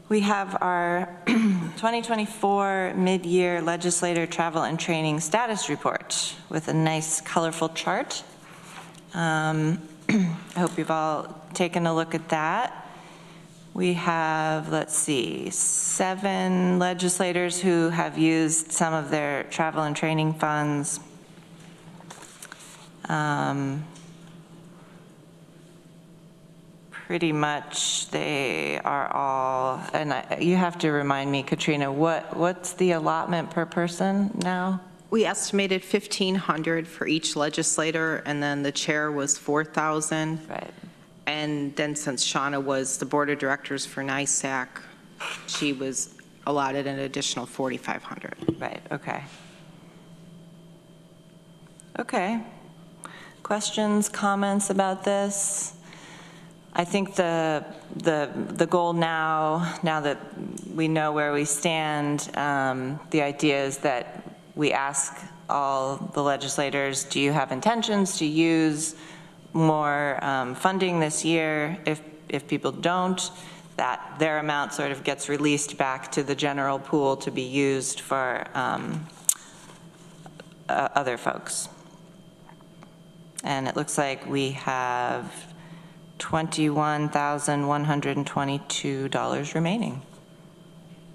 We have our 2024 mid-year legislator travel and training status report with a nice colorful chart. I hope you've all taken a look at that. We have, let's see, 7 legislators who have used some of their travel and training funds. Pretty much they are all, and you have to remind me, Katrina, what's the allotment per person now? We estimated 1,500 for each legislator, and then the chair was 4,000. Right. And then since Shauna was the board of directors for NISAC, she was allotted an additional 4,500. Right, okay. Okay. Questions, comments about this? I think the goal now that we know where we stand, the idea is that we ask all the legislators, do you have intentions to use more funding this year? If people don't, that their amount sort of gets released back to the general pool to be used for other folks. And it looks like we have $21,122 remaining.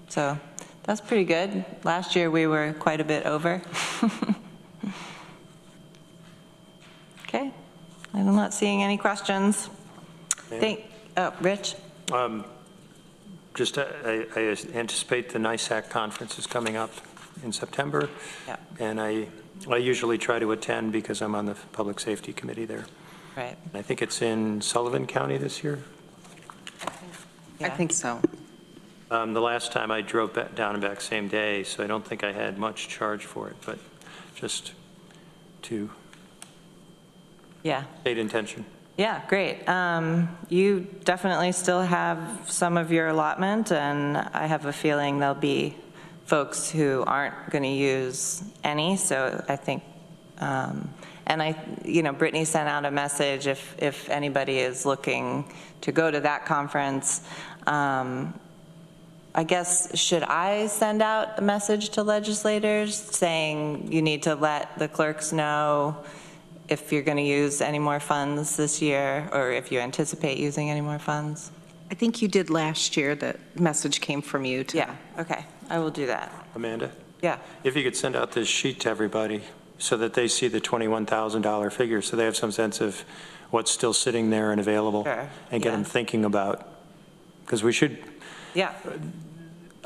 So that's pretty good. Last year we were quite a bit over. Okay, I'm not seeing any questions. Rich? Just, I anticipate the NISAC conference is coming up in September. Yeah. And I usually try to attend because I'm on the Public Safety Committee there. Right. I think it's in Sullivan County this year. I think so. The last time I drove down and back same day, so I don't think I had much charge for it, but just to state intention. Yeah, great. You definitely still have some of your allotment, and I have a feeling there'll be folks who aren't going to use any, so I think, and Brittany sent out a message if anybody is looking to go to that conference. I guess, should I send out a message to legislators saying you need to let the clerks know if you're going to use any more funds this year, or if you anticipate using any more funds? I think you did last year. That message came from you to. Yeah, okay, I will do that. Amanda? Yeah. If you could send out this sheet to everybody so that they see the $21,000 figure, so they have some sense of what's still sitting there and available. Sure. And get them thinking about, because we should,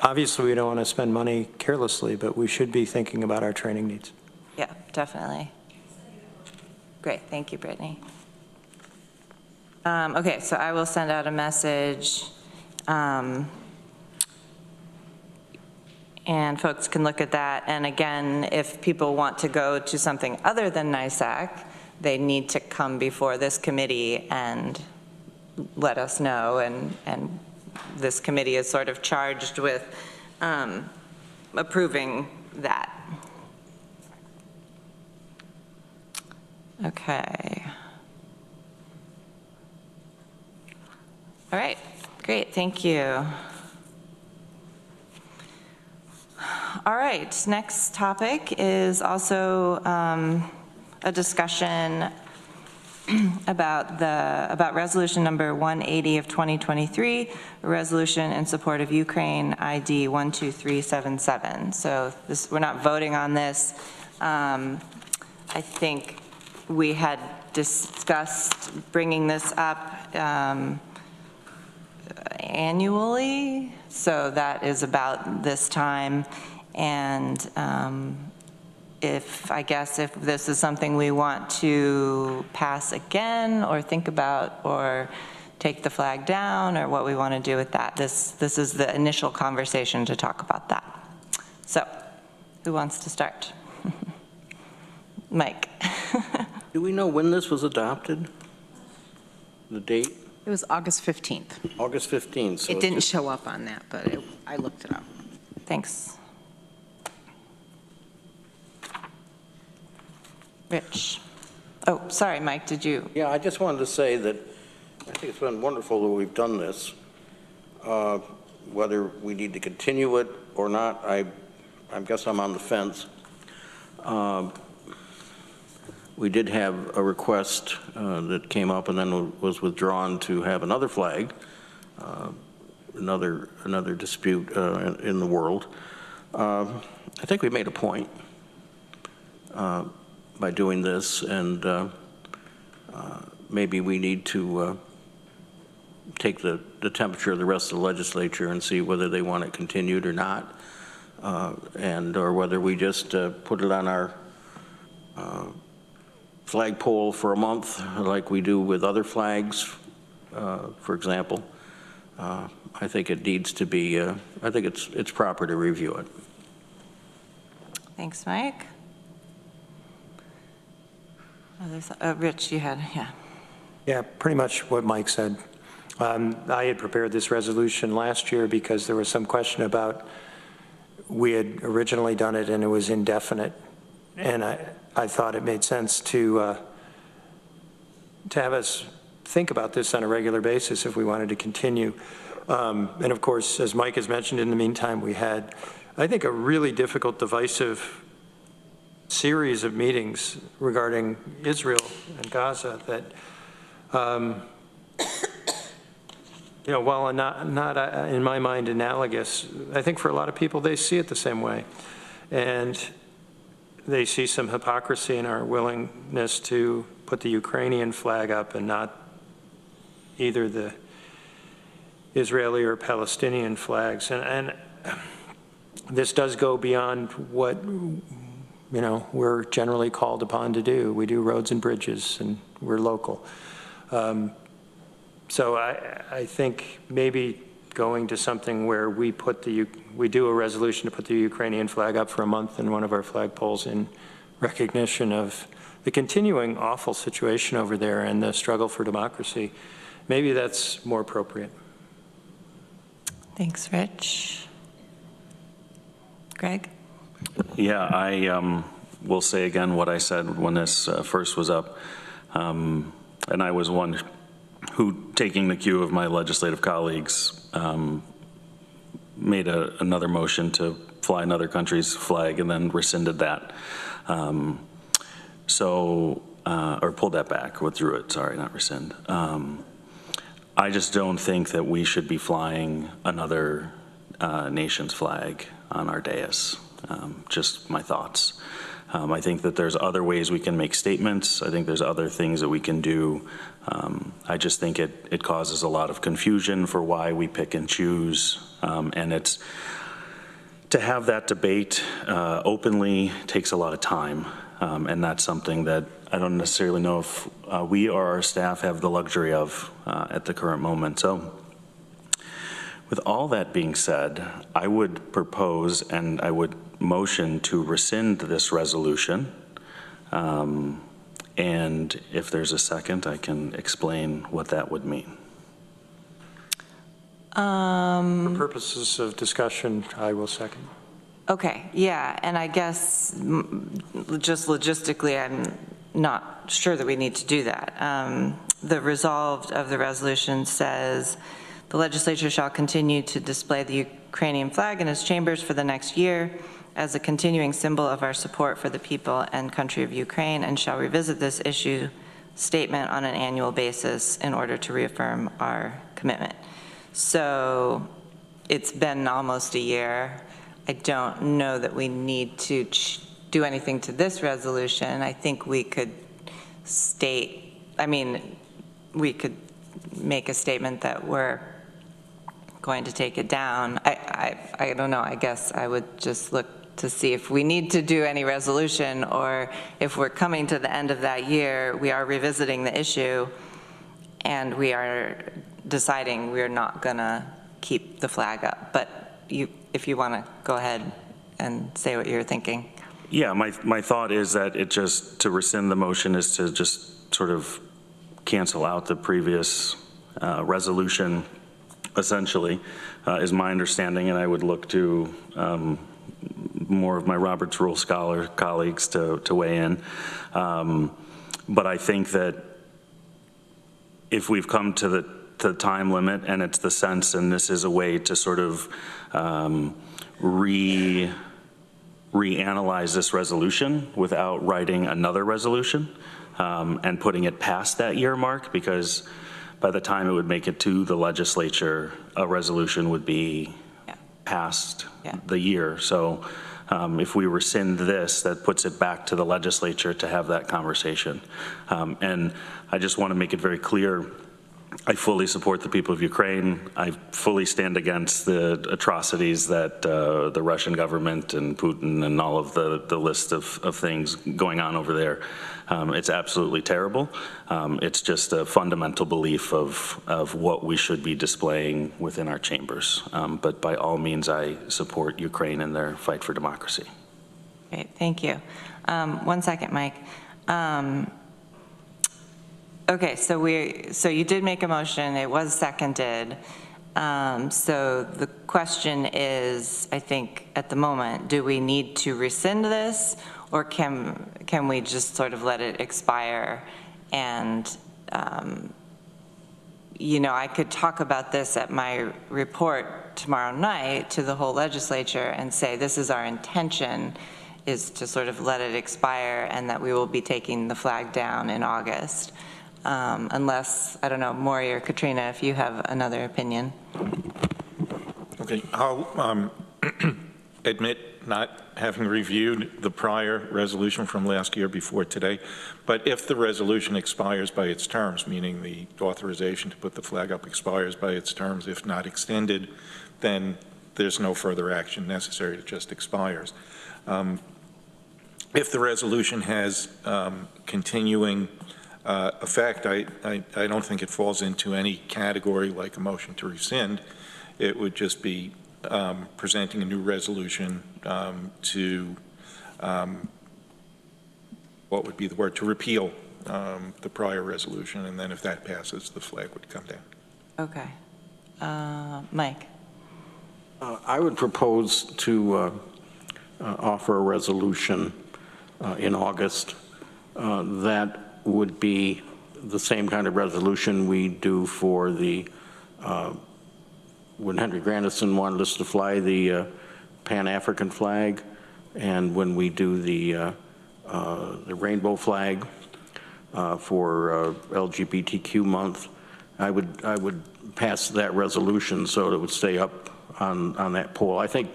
obviously we don't want to spend money carelessly, but we should be thinking about our training needs. Yeah, definitely. Great, thank you, Brittany. Okay, so I will send out a message, and folks can look at that. And again, if people want to go to something other than NISAC, they need to come before this committee and let us know. And this committee is sort of charged with approving that. Okay. All right, great, thank you. All right, next topic is also a discussion about resolution number 180 of 2023, a resolution in support of Ukraine ID 12377. So we're not voting on this. I think we had discussed bringing this up annually, so that is about this time. And if this is something we want to pass again or think about or take the flag down, or what we want to do with that, this is the initial conversation to talk about that. So who wants to start? Mike. Do we know when this was adopted? The date? It was August 15th. August 15th. So It didn't show up on that, but I looked it up. Thanks. Rich. Oh, sorry, Mike, did you? Yeah, I just wanted to say that I think it's been wonderful that we've done this. Whether we need to continue it or not, I guess I'm on the fence. We did have a request that came up and then was withdrawn to have another flag, another dispute in the world. I think we made a point by doing this, and maybe we need to take the temperature of the rest of the legislature and see whether they want it continued or not, or whether we just put it on our flagpole for a month like we do with other flags, for example. I think it needs to be, I think it's proper to review it. Thanks, Mike. Rich, you had, yeah. Yeah, pretty much what Mike said. I had prepared this resolution last year because there was some question about, we had originally done it and it was indefinite. And I thought it made sense to have us think about this on a regular basis if we wanted to continue. And of course, as Mike has mentioned, in the meantime, we had, I think, a really difficult, divisive series of meetings regarding Israel and Gaza that, you know, while not in my mind analogous, I think for a lot of people, they see it the same way. And they see some hypocrisy in our willingness to put the Ukrainian flag up and not either the Israeli or Palestinian flags. And this does go beyond what, you know, we're generally called upon to do. We do roads and bridges, and we're local. So I think maybe going to something where we do a resolution to put the Ukrainian flag up for a month in one of our flagpoles in recognition of the continuing awful situation over there and the struggle for democracy. Maybe that's more appropriate. Thanks, Rich. Greg? Yeah, I will say again what I said when this first was up. And I was one who, taking the cue of my legislative colleagues, made another motion to fly another country's flag and then rescinded that. Or pulled that back, withdrew it, sorry, not rescind. I just don't think that we should be flying another nation's flag on our dais. Just my thoughts. I think that there's other ways we can make statements. I think there's other things that we can do. I just think it causes a lot of confusion for why we pick and choose. And it's, to have that debate openly takes a lot of time. And that's something that I don't necessarily know if we or our staff have the luxury of at the current moment. So with all that being said, I would propose and I would motion to rescind this resolution. And if there's a second, I can explain what that would mean. For purposes of discussion, I will second. Okay, yeah, and I guess just logistically, I'm not sure that we need to do that. The resolved of the resolution says, the legislature shall continue to display the Ukrainian flag in its chambers for the next year as a continuing symbol of our support for the people and country of Ukraine, and shall revisit this issue statement on an annual basis in order to reaffirm our commitment. So it's been almost a year. I don't know that we need to do anything to this resolution. I think we could state, we could make a statement that we're going to take it down. I don't know, I guess I would just look to see if we need to do any resolution, or if we're coming to the end of that year, we are revisiting the issue and we are deciding we're not gonna keep the flag up. But if you wanna go ahead and say what you're thinking. Yeah, my thought is that to rescind the motion is to just sort of cancel out the previous resolution, essentially, is my understanding, and I would look to more of my Robert's Rule scholar colleagues to weigh in. But I think that if we've come to the time limit and it's the sense, and this is a way to sort of reanalyze this resolution without writing another resolution and putting it past that year mark, because by the time it would make it to the legislature, a resolution would be past the year. So if we rescind this, that puts it back to the legislature to have that conversation. And I just want to make it very clear, I fully support the people of Ukraine. I fully stand against the atrocities that the Russian government and Putin and all of the list of things going on over there. It's absolutely terrible. It's just a fundamental belief of what we should be displaying within our chambers. But by all means, I support Ukraine in their fight for democracy. Great, thank you. 1 second, Mike. Okay, so you did make a motion, it was seconded. So the question is, I think at the moment, do we need to rescind this, or can we just sort of let it expire? And you know, I could talk about this at my report tomorrow night to the whole legislature and say this is our intention, is to sort of let it expire, and that we will be taking the flag down in August. Unless, I don't know, Maury or Katrina, if you have another opinion. Okay, I'll admit not having reviewed the prior resolution from last year before today, but if the resolution expires by its terms, meaning the authorization to put the flag up expires by its terms, if not extended, then there's no further action necessary, it just expires. If the resolution has continuing effect, I don't think it falls into any category like a motion to rescind. It would just be presenting a new resolution to, what would be the word, to repeal the prior resolution, and then if that passes, the flag would come down. Okay. Mike? I would propose to offer a resolution in August that would be the same kind of resolution we do for the, when Henry Grandison wanted us to fly the Pan-African flag, and when we do the rainbow flag for LGBTQ month. I would pass that resolution so it would stay up on that pole. I think,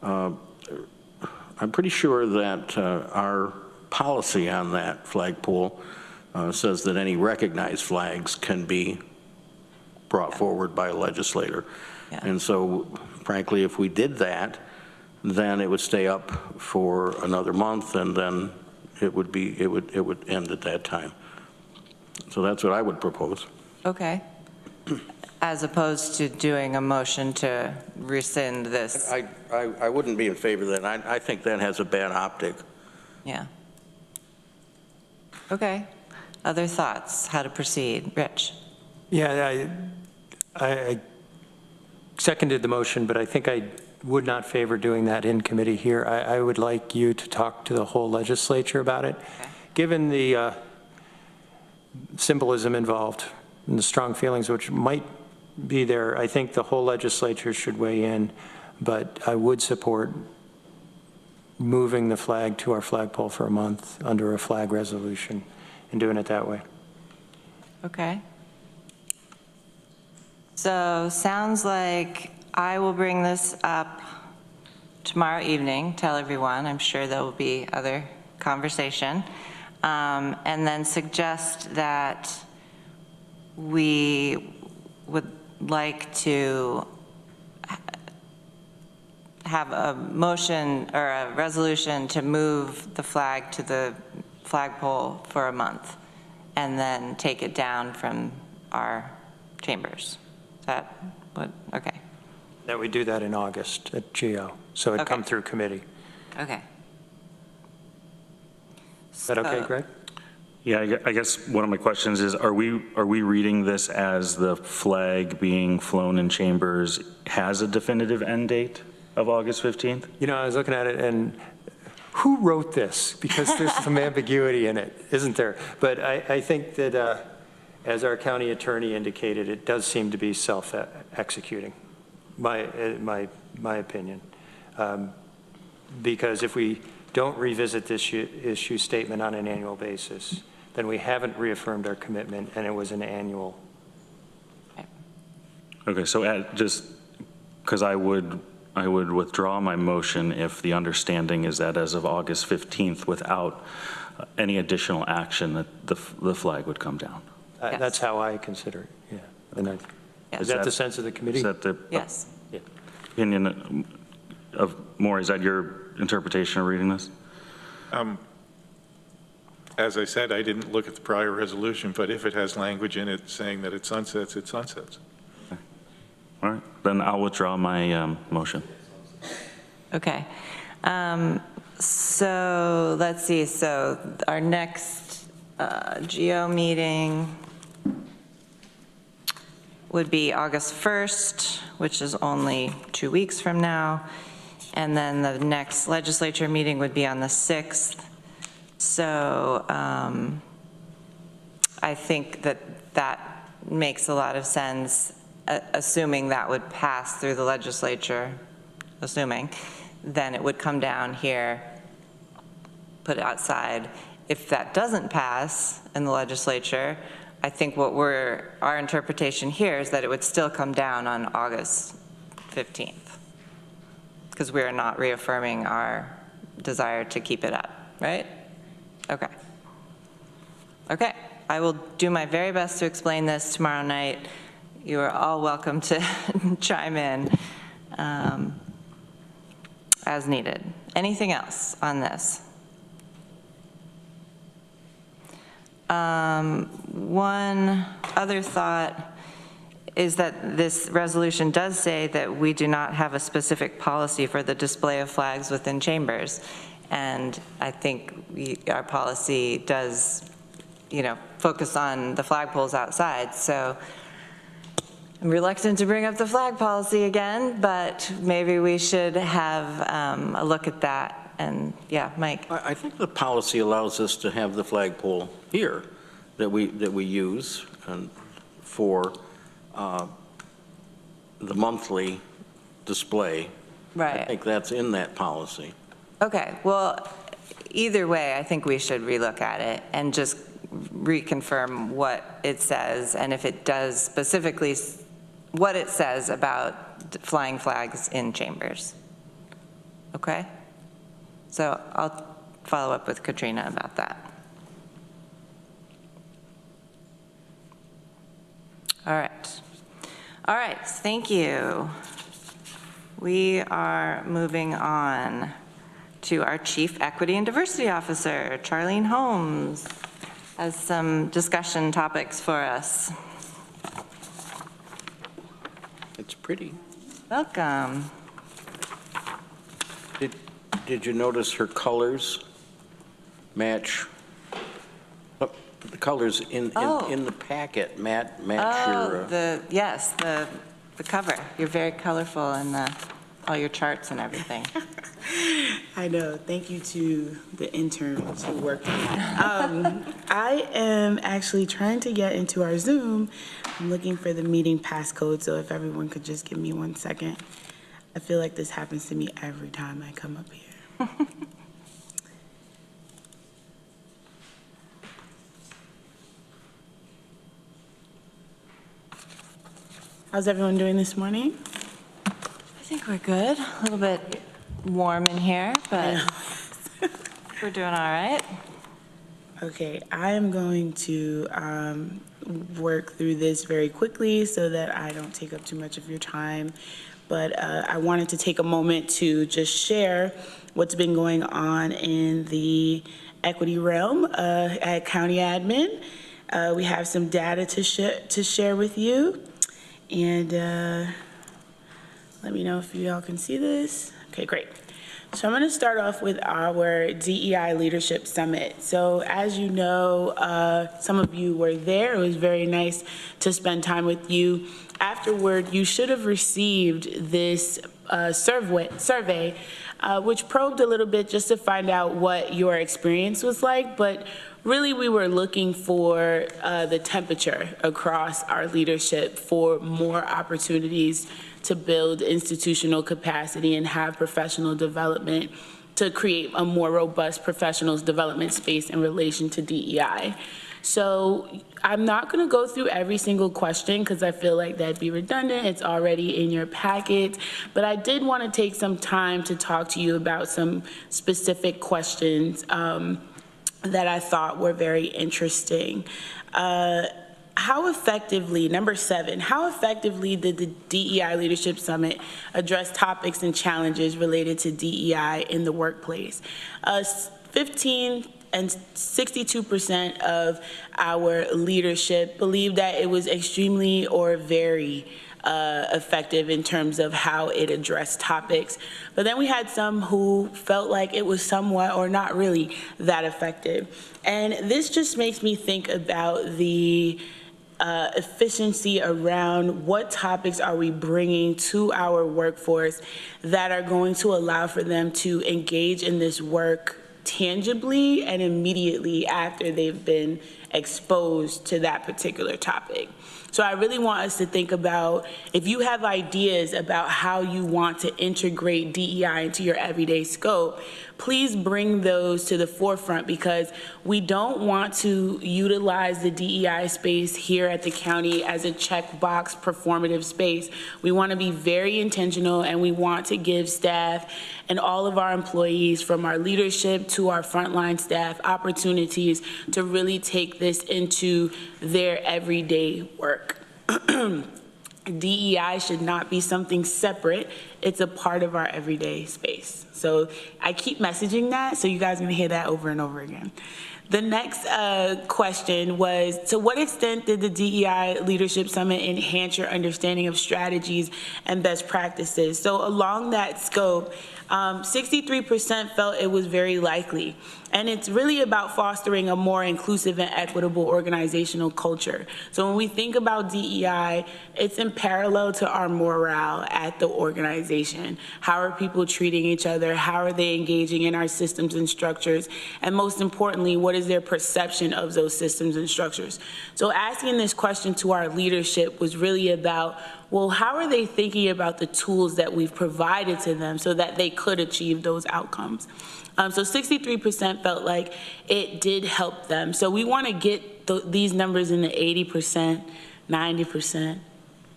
I'm pretty sure that our policy on that flagpole says that any recognized flags can be brought forward by a legislator. Yeah. And so, frankly, if we did that, then it would stay up for another month, and then it would end at that time. So that's what I would propose. Okay. As opposed to doing a motion to rescind this. I wouldn't be in favor of that. I think that has a bad optic. Yeah. Okay. Other thoughts, how to proceed? Rich? Yeah, I seconded the motion, but I think I would not favor doing that in committee here. I would like you to talk to the whole legislature about it. Okay. Given the symbolism involved and the strong feelings which might be there, I think the whole legislature should weigh in, but I would support moving the flag to our flagpole for a month under a flag resolution and doing it that way. Okay. So sounds like I will bring this up tomorrow evening, tell everyone. I'm sure there will be other conversation. And then suggest that we would like to have a motion or a resolution to move the flag to the flagpole for a month and then take it down from our chambers. Is that what, okay. That we do that in August at GO, so it'd come through committee. Okay. Is that okay, Greg? Yeah, I guess one of my questions is, are we reading this as the flag being flown in Chambers has a definitive end date of August 15th? You know, I was looking at it, and who wrote this? Because there's some ambiguity in it, isn't there? But I think that, as our county attorney indicated, it does seem to be self-executing, my opinion. Because if we don't revisit this issue statement on an annual basis, then we haven't reaffirmed our commitment, and it was an annual. Okay, so just because I would withdraw my motion if the understanding is that as of August 15th, without any additional action, that the flag would come down. Yes. That's how I consider it, yeah. And is that the sense of the committee? Is that the Yes. opinion of Maury? Is that your interpretation of reading this? As I said, I didn't look at the prior resolution, but if it has language in it saying that it sunsets, it sunsets. All right, then I'll withdraw my motion. Okay. So let's see. So our next GO meeting would be August 1st, which is only 2 weeks from now. And then the next legislature meeting would be on the 6th. So I think that makes a lot of sense, assuming that would pass through the legislature, then it would come down here, put it outside. If that doesn't pass in the legislature, I think our interpretation here is that it would still come down on August 15th, because we are not reaffirming our desire to keep it up, right? Okay. Okay, I will do my very best to explain this tomorrow night. You are all welcome to chime in as needed. Anything else on this? One other thought is that this resolution does say that we do not have a specific policy for the display of flags within chambers. And I think our policy does, focus on the flagpoles outside. So I'm reluctant to bring up the flag policy again, but maybe we should have a look at that. And yeah, Mike. I think the policy allows us to have the flagpole here that we use for the monthly display. Right. I think that's in that policy. Okay, well, either way, I think we should relook at it and just reconfirm what it says, and if it does specifically what it says about flying flags in chambers. Okay? So I'll follow up with Katrina about that. All right. All right, thank you. We are moving on to our Chief Equity and Diversity Officer, Charlene Holmes, has some discussion topics for us. It's pretty. Welcome. Did you notice her colors match? The colors in the packet match your. Yes, the cover. You're very colorful in all your charts and everything. I know. Thank you to the interns who worked on that. I am actually trying to get into our Zoom. I'm looking for the meeting passcode, so if everyone could just give me 1 second. I feel like this happens to me every time I come up here. How's everyone doing this morning? I think we're good. A little bit warm in here, but we're doing all right. Okay, I am going to work through this very quickly so that I don't take up too much of your time. But I wanted to take a moment to just share what's been going on in the equity realm at County Admin. We have some data to share with you. And let me know if you all can see this. Okay, great. So I'm going to start off with our DEI Leadership Summit. So as you know, some of you were there. It was very nice to spend time with you. Afterward, you should have received this survey, which probed a little bit just to find out what your experience was like. But really, we were looking for the temperature across our leadership for more opportunities to build institutional capacity and have professional development to create a more robust professionals development space in relation to DEI. So I'm not going to go through every single question because I feel like that'd be redundant. It's already in your packet. But I did want to take some time to talk to you about some specific questions that I thought were very interesting. How effectively, number 7, how effectively did the DEI Leadership Summit address topics and challenges related to DEI in the workplace? 15 and 62% of our leadership believed that it was extremely or very effective in terms of how it addressed topics. But then we had some who felt like it was somewhat or not really that effective. And this just makes me think about the efficiency around what topics are we bringing to our workforce that are going to allow for them to engage in this work tangibly and immediately after they've been exposed to that particular topic. So I really want us to think about, if you have ideas about how you want to integrate DEI into your everyday scope, please bring those to the forefront, because we don't want to utilize the DEI space here at the county as a checkbox performative space. We want to be very intentional, and we want to give staff and all of our employees, from our leadership to our frontline staff, opportunities to really take this into their everyday work. DEI should not be something separate. It's a part of our everyday space. So I keep messaging that, so you guys are gonna hear that over and over again. The next question was, to what extent did the DEI Leadership Summit enhance your understanding of strategies and best practices? So along that scope, 63% felt it was very likely. And it's really about fostering a more inclusive and equitable organizational culture. So when we think about DEI, it's in parallel to our morale at the organization. How are people treating each other? How are they engaging in our systems and structures? And most importantly, what is their perception of those systems and structures? So asking this question to our leadership was really about, well, how are they thinking about the tools that we've provided to them so that they could achieve those outcomes? So 63% felt like it did help them. So we want to get these numbers in the 80%, 90%,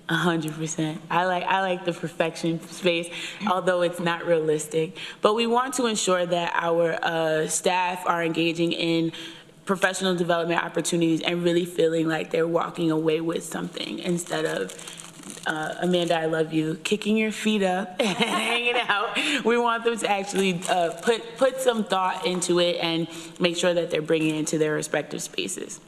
100%. I like the perfection space, although it's not realistic. But we want to ensure that our staff are engaging in professional development opportunities and really feeling like they're walking away with something, instead of Amanda, I love you, kicking your feet up and hanging out. We want them to actually put some thought into it and make sure that they're bringing it into their respective spaces.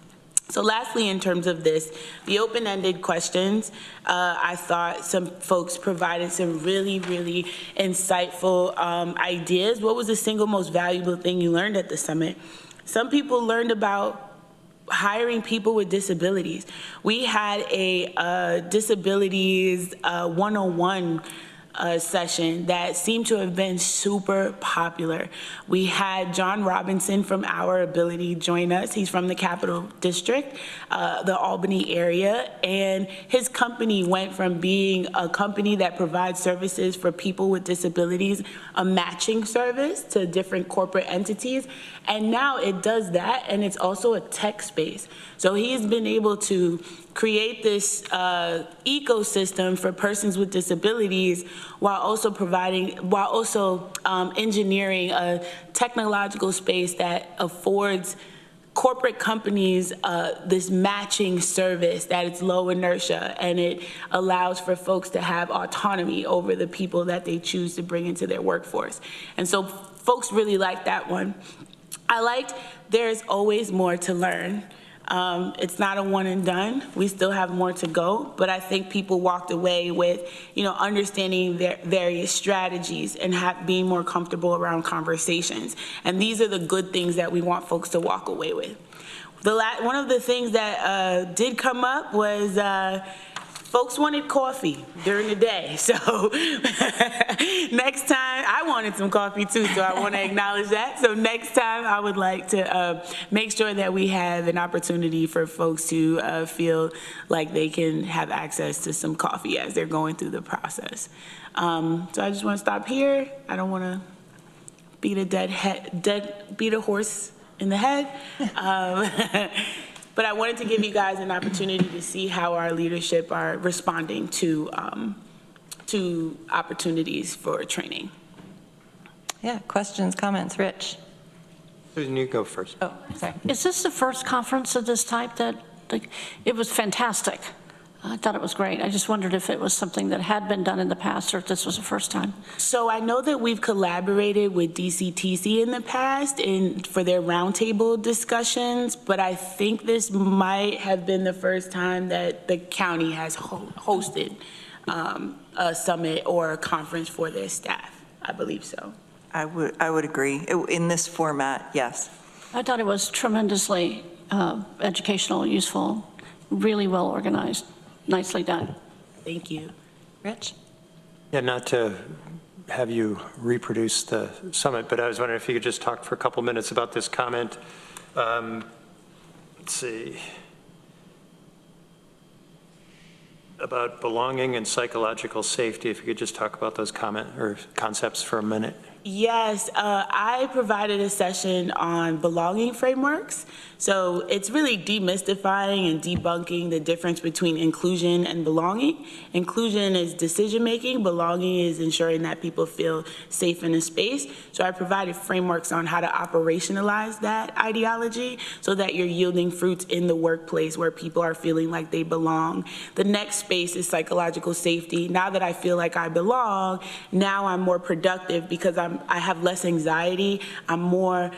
So lastly, in terms of this, the open-ended questions, I thought some folks provided some really, really insightful ideas. What was the single most valuable thing you learned at the summit? Some people learned about hiring people with disabilities. We had a disabilities 101 session that seemed to have been super popular. We had John Robinson from Our Ability join us. He's from the Capital District, the Albany area, and his company went from being a company that provides services for people with disabilities, a matching service to different corporate entities, and now it does that, and it's also a tech space. So he's been able to create this ecosystem for persons with disabilities while also engineering a technological space that affords corporate companies this matching service that it's low inertia, and it allows for folks to have autonomy over the people that they choose to bring into their workforce. And so folks really liked that one. I liked there's always more to learn. It's not a one and done. We still have more to go, but I think people walked away with, understanding their various strategies and being more comfortable around conversations. And these are the good things that we want folks to walk away with. One of the things that did come up was folks wanted coffee during the day. So next time, I wanted some coffee too, so I want to acknowledge that. So next time, I would like to make sure that we have an opportunity for folks to feel like they can have access to some coffee as they're going through the process. So I just want to stop here. I don't want to beat a horse in the head. But I wanted to give you guys an opportunity to see how our leadership are responding to opportunities for training. Yeah, questions, comments, Rich? Susan, you go first. Oh, sorry. Is this the first conference of this type it was fantastic? I thought it was great. I just wondered if it was something that had been done in the past or if this was the first time. So I know that we've collaborated with DCTC in the past for their roundtable discussions, but I think this might have been the first time that the county has hosted a summit or a conference for their staff. I believe so. I would agree. In this format, yes. I thought it was tremendously educational, useful, really well organized. Nicely done. Thank you. Rich? Yeah, not to have you reproduce the summit, but I was wondering if you could just talk for a couple minutes about this comment. Let's see. About belonging and psychological safety, if you could just talk about those concepts for a minute. Yes, I provided a session on belonging frameworks. So it's really demystifying and debunking the difference between inclusion and belonging. Inclusion is decision-making. Belonging is ensuring that people feel safe in a space. So I provided frameworks on how to operationalize that ideology so that you're yielding fruits in the workplace where people are feeling like they belong. The next space is psychological safety. Now that I feel like I belong, now I'm more productive because I have less anxiety. I'm more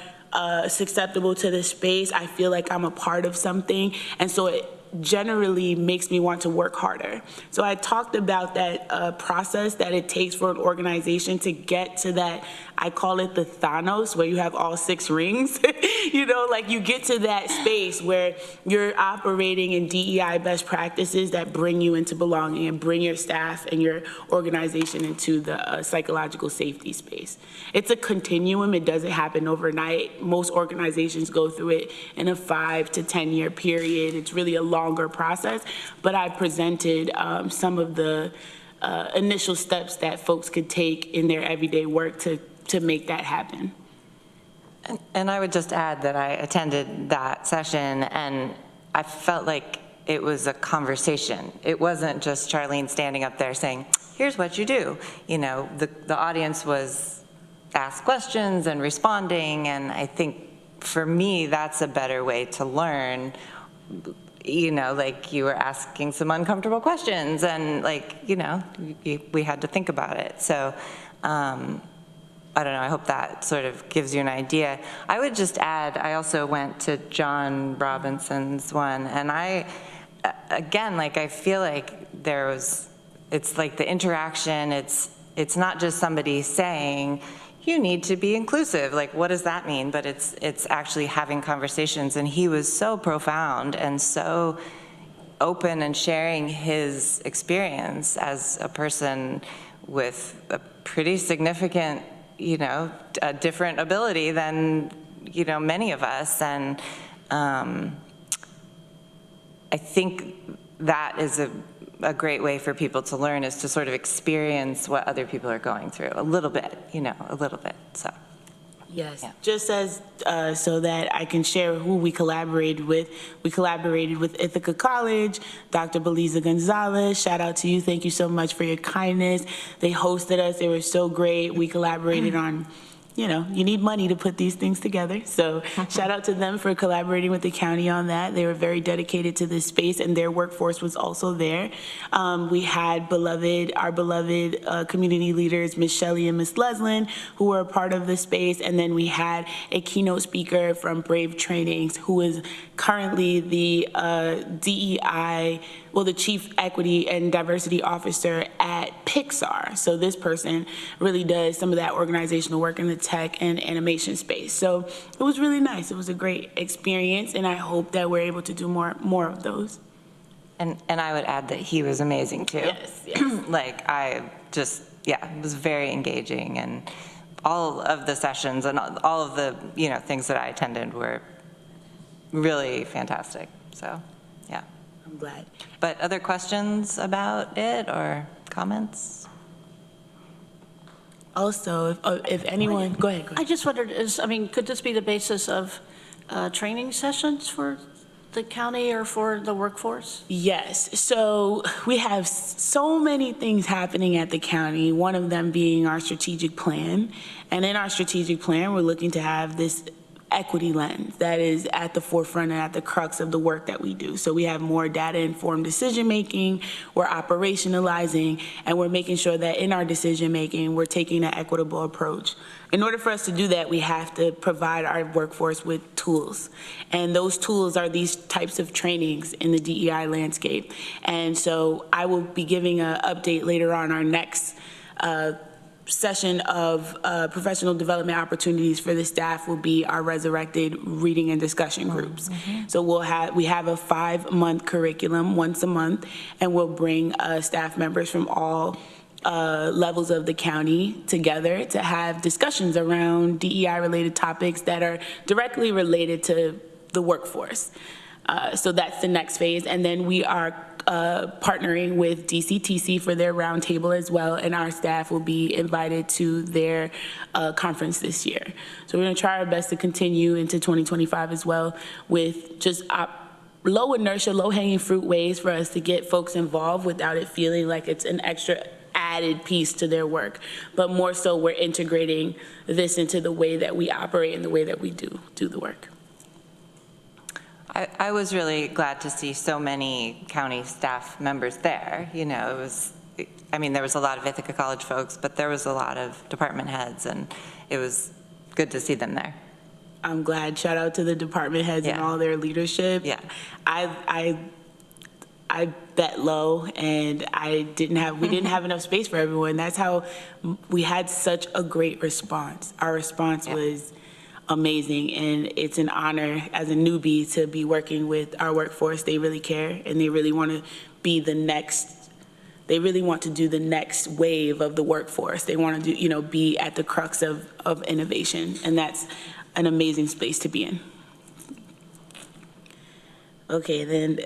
susceptible to the space. I feel like I'm a part of something. And so it generally makes me want to work harder. So I talked about that process that it takes for an organization to get to that, I call it the Thanos, where you have all 6 rings. Like you get to that space where you're operating in DEI best practices that bring you into belonging and bring your staff and your organization into the psychological safety space. It's a continuum. It doesn't happen overnight. Most organizations go through it in a 5 to 10 year period. It's really a longer process, but I presented some of the initial steps that folks could take in their everyday work to make that happen. And I would just add that I attended that session and I felt like it was a conversation. It wasn't just Charlene standing up there saying, here's what you do. The audience was asked questions and responding, and I think for me, that's a better way to learn. Like you were asking some uncomfortable questions and we had to think about it. So I don't know, I hope that sort of gives you an idea. I would just add, I also went to John Robinson's one, and I feel like it's like the interaction, it's not just somebody saying, you need to be inclusive. Like, what does that mean? But it's actually having conversations. And he was so profound and so open and sharing his experience as a person with a pretty significant, a different ability than, many of us. And I think that is a great way for people to learn, is to sort of experience what other people are going through a little bit, a little bit, so. Yes, Yeah. just as, so that I can share who we collaborated with. We collaborated with Ithaca College, Dr. Beliza Gonzalez, shout out to you, thank you so much for your kindness. They hosted us, they were so great. We collaborated on, you need money to put these things together. So shout out to them for collaborating with the county on that. They were very dedicated to this space, and their workforce was also there. We had our beloved community leaders, Ms. Shelley and Ms. Leslin, who were a part of the space. And then we had a keynote speaker from Brave Trainings, who is currently the DEI, the Chief Equity and Diversity Officer at Pixar. So this person really does some of that organizational work in the tech and animation space. So it was really nice. It was a great experience, and I hope that we're able to do more of those. And I would add that he was amazing too. Yes. It was very engaging, and all of the sessions and all of the, things that I attended were really fantastic. So, yeah. I'm glad. But other questions about it or comments? Also, if anyone, go ahead. I just wondered, could this be the basis of training sessions for the county or for the workforce? Yes. So we have so many things happening at the county, one of them being our strategic plan. And in our strategic plan, we're looking to have this equity lens that is at the forefront and at the crux of the work that we do. So we have more data-informed decision-making, we're operationalizing, and we're making sure that in our decision-making, we're taking an equitable approach. In order for us to do that, we have to provide our workforce with tools. And those tools are these types of trainings in the DEI landscape. And so I will be giving an update later on our next session of professional development opportunities for the staff will be our resurrected reading and discussion groups. So we have a 5-month curriculum once a month, and we'll bring staff members from all levels of the county together to have discussions around DEI related topics that are directly related to the workforce. So that's the next phase. And then we are partnering with DCTC for their roundtable as well, and our staff will be invited to their conference this year. So we're going to try our best to continue into 2025 as well with just low inertia, low hanging fruit ways for us to get folks involved without it feeling like it's an extra added piece to their work, but more so we're integrating this into the way that we operate and the way that we do the work. I was really glad to see so many county staff members there. There was a lot of Ithaca College folks, but there was a lot of department heads, and it was good to see them there. I'm glad. Shout out to the department heads and all their leadership. Yeah, I bet low, and we didn't have enough space for everyone. That's how we had such a great response. Our response was amazing, and it's an honor as a newbie to be working with our workforce. They really care, and they really want to be they really want to do the next wave of the workforce. They want to be at the crux of innovation, and that's an amazing space to be in. Okay, then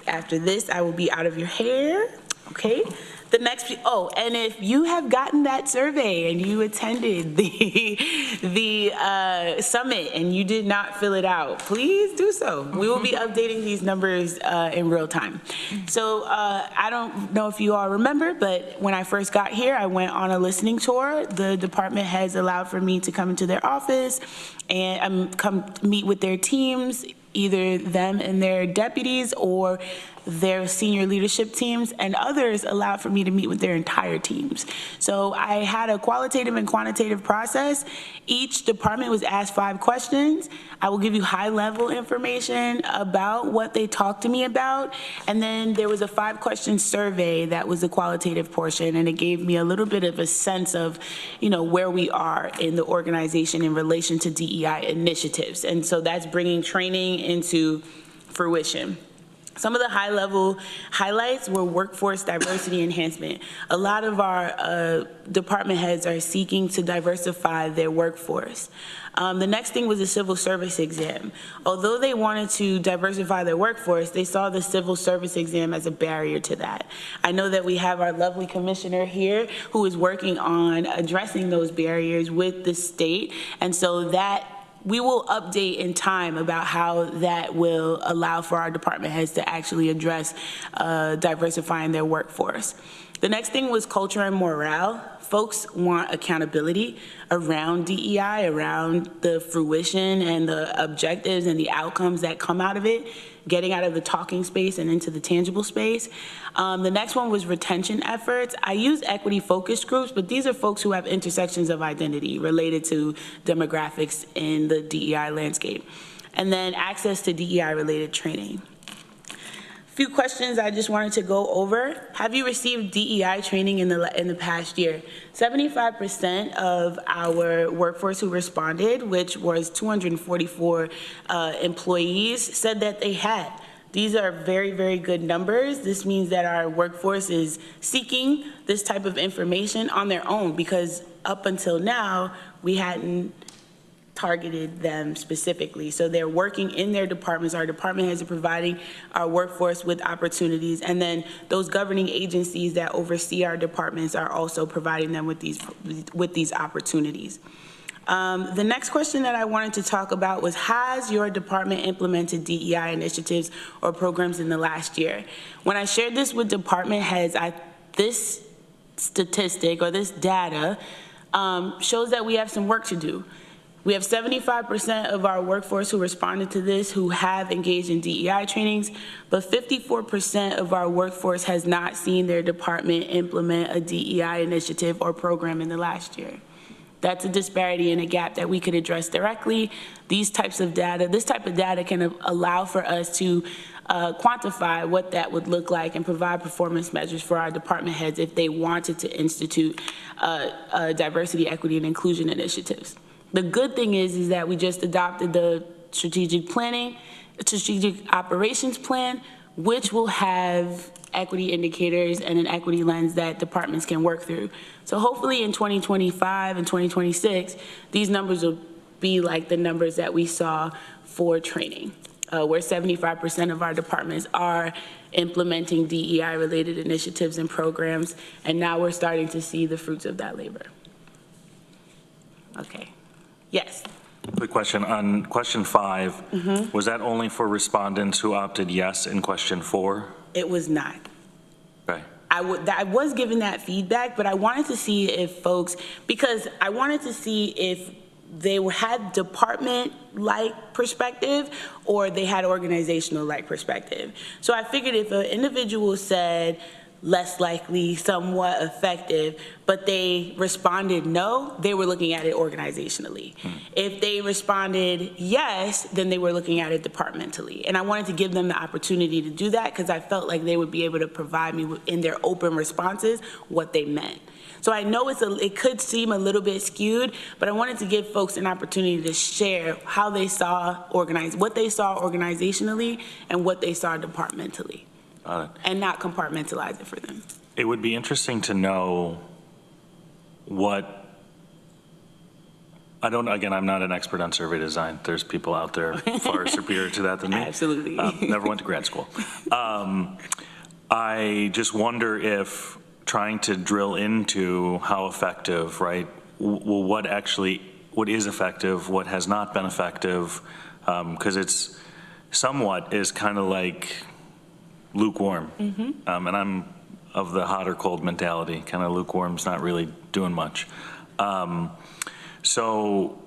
after this, I will be out of your hair, okay? The next, and if you have gotten that survey and you attended the summit and you did not fill it out, please do so. We will be updating these numbers in real time. So I don't know if you all remember, but when I first got here, I went on a listening tour. The department heads allowed for me to come into their office and come meet with their teams, either them and their deputies or their senior leadership teams, and others allowed for me to meet with their entire teams. So I had a qualitative and quantitative process. Each department was asked 5 questions. I will give you high-level information about what they talked to me about, and then there was a 5-question survey that was the qualitative portion, and it gave me a little bit of a sense of, where we are in the organization in relation to DEI initiatives. And so that's bringing training into fruition. Some of the high-level highlights were workforce diversity enhancement. A lot of our department heads are seeking to diversify their workforce. The next thing was the civil service exam. Although they wanted to diversify their workforce, they saw the civil service exam as a barrier to that. I know that we have our lovely commissioner here who is working on addressing those barriers with the state, and so that we will update in time about how that will allow for our department heads to actually address diversifying their workforce. The next thing was culture and morale. Folks want accountability around DEI, around the fruition and the objectives and the outcomes that come out of it, getting out of the talking space and into the tangible space. The next one was retention efforts. I use equity focus groups, but these are folks who have intersections of identity related to demographics in the DEI landscape. And then access to DEI related training. Few questions I just wanted to go over. Have you received DEI training in the past year? 75% of our workforce who responded, which was 244 employees, said that they had. These are very, very good numbers. This means that our workforce is seeking this type of information on their own, because up until now, we hadn't targeted them specifically. So they're working in their departments. Our department heads are providing our workforce with opportunities, and then those governing agencies that oversee our departments are also providing them with these opportunities. The next question that I wanted to talk about was, has your department implemented DEI initiatives or programs in the last year? When I shared this with department heads, this statistic or this data shows that we have some work to do. We have 75% of our workforce who responded to this who have engaged in DEI trainings, but 54% of our workforce has not seen their department implement a DEI initiative or program in the last year. That's a disparity and a gap that we could address directly. This type of data can allow for us to quantify what that would look like and provide performance measures for our department heads if they wanted to institute diversity, equity, and inclusion initiatives. The good thing is that we just adopted the strategic operations plan, which will have equity indicators and an equity lens that departments can work through. So hopefully in 2025 and 2026, these numbers will be like the numbers that we saw for training, where 75% of our departments are implementing DEI-related initiatives and programs, and now we're starting to see the fruits of that labor. Okay. Yes. Quick question on question 5. Was that only for respondents who opted yes in question 4? It was not. Okay. I was given that feedback, but I wanted to see if folks, because I wanted to see if they had department-like perspective or they had organizational-like perspective. So I figured if an individual said, less likely, somewhat effective, but they responded no, they were looking at it organizationally. If they responded yes, then they were looking at it departmentally. And I wanted to give them the opportunity to do that because I felt like they would be able to provide me in their open responses what they meant. So I know it could seem a little bit skewed, but I wanted to give folks an opportunity to share how they saw what they saw organizationally and what they saw departmentally. And not compartmentalize it for them. It would be interesting to know again, I'm not an expert on survey design. There's people out there far superior to that than me. Absolutely. Never went to grad school. I just wonder if trying to drill into how effective, right? Well, what is effective, what has not been effective, because it's somewhat is kind of like lukewarm. And I'm of the hot or cold mentality. Kind of lukewarm's not really doing much. So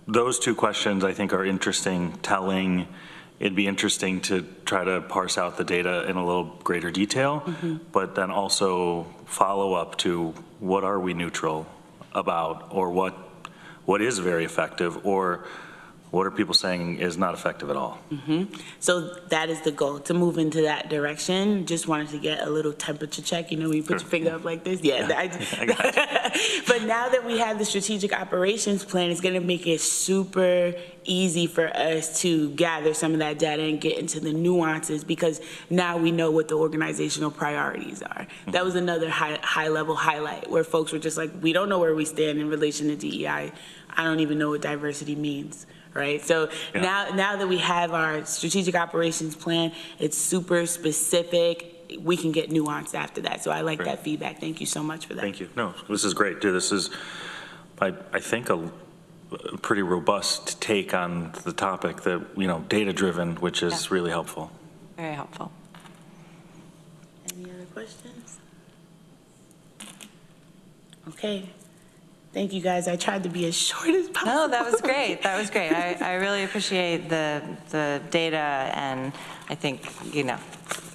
those two questions I think are interesting, telling. It'd be interesting to try to parse out the data in a little greater detail, but then also follow up to what are we neutral about, or what is very effective, or what are people saying is not effective at all? So that is the goal, to move into that direction. Just wanted to get a little temperature check. You know, when you put your finger up like this? Yeah. I got you. But now that we have the strategic operations plan, it's going to make it super easy for us to gather some of that data and get into the nuances, because now we know what the organizational priorities are. That was another high-level highlight where folks were just like, we don't know where we stand in relation to DEI. I don't even know what diversity means. Right. So now that we have our strategic operations plan, it's super specific. We can get nuanced after that. So I like that feedback. Thank you so much for that. Thank you. No, this is great, too. This is, I think, a pretty robust take on the topic that, data-driven, which is really helpful. Very helpful. Any other questions? Okay. Thank you, guys. I tried to be as short as possible. No, that was great. That was great. I really appreciate the data, and I think,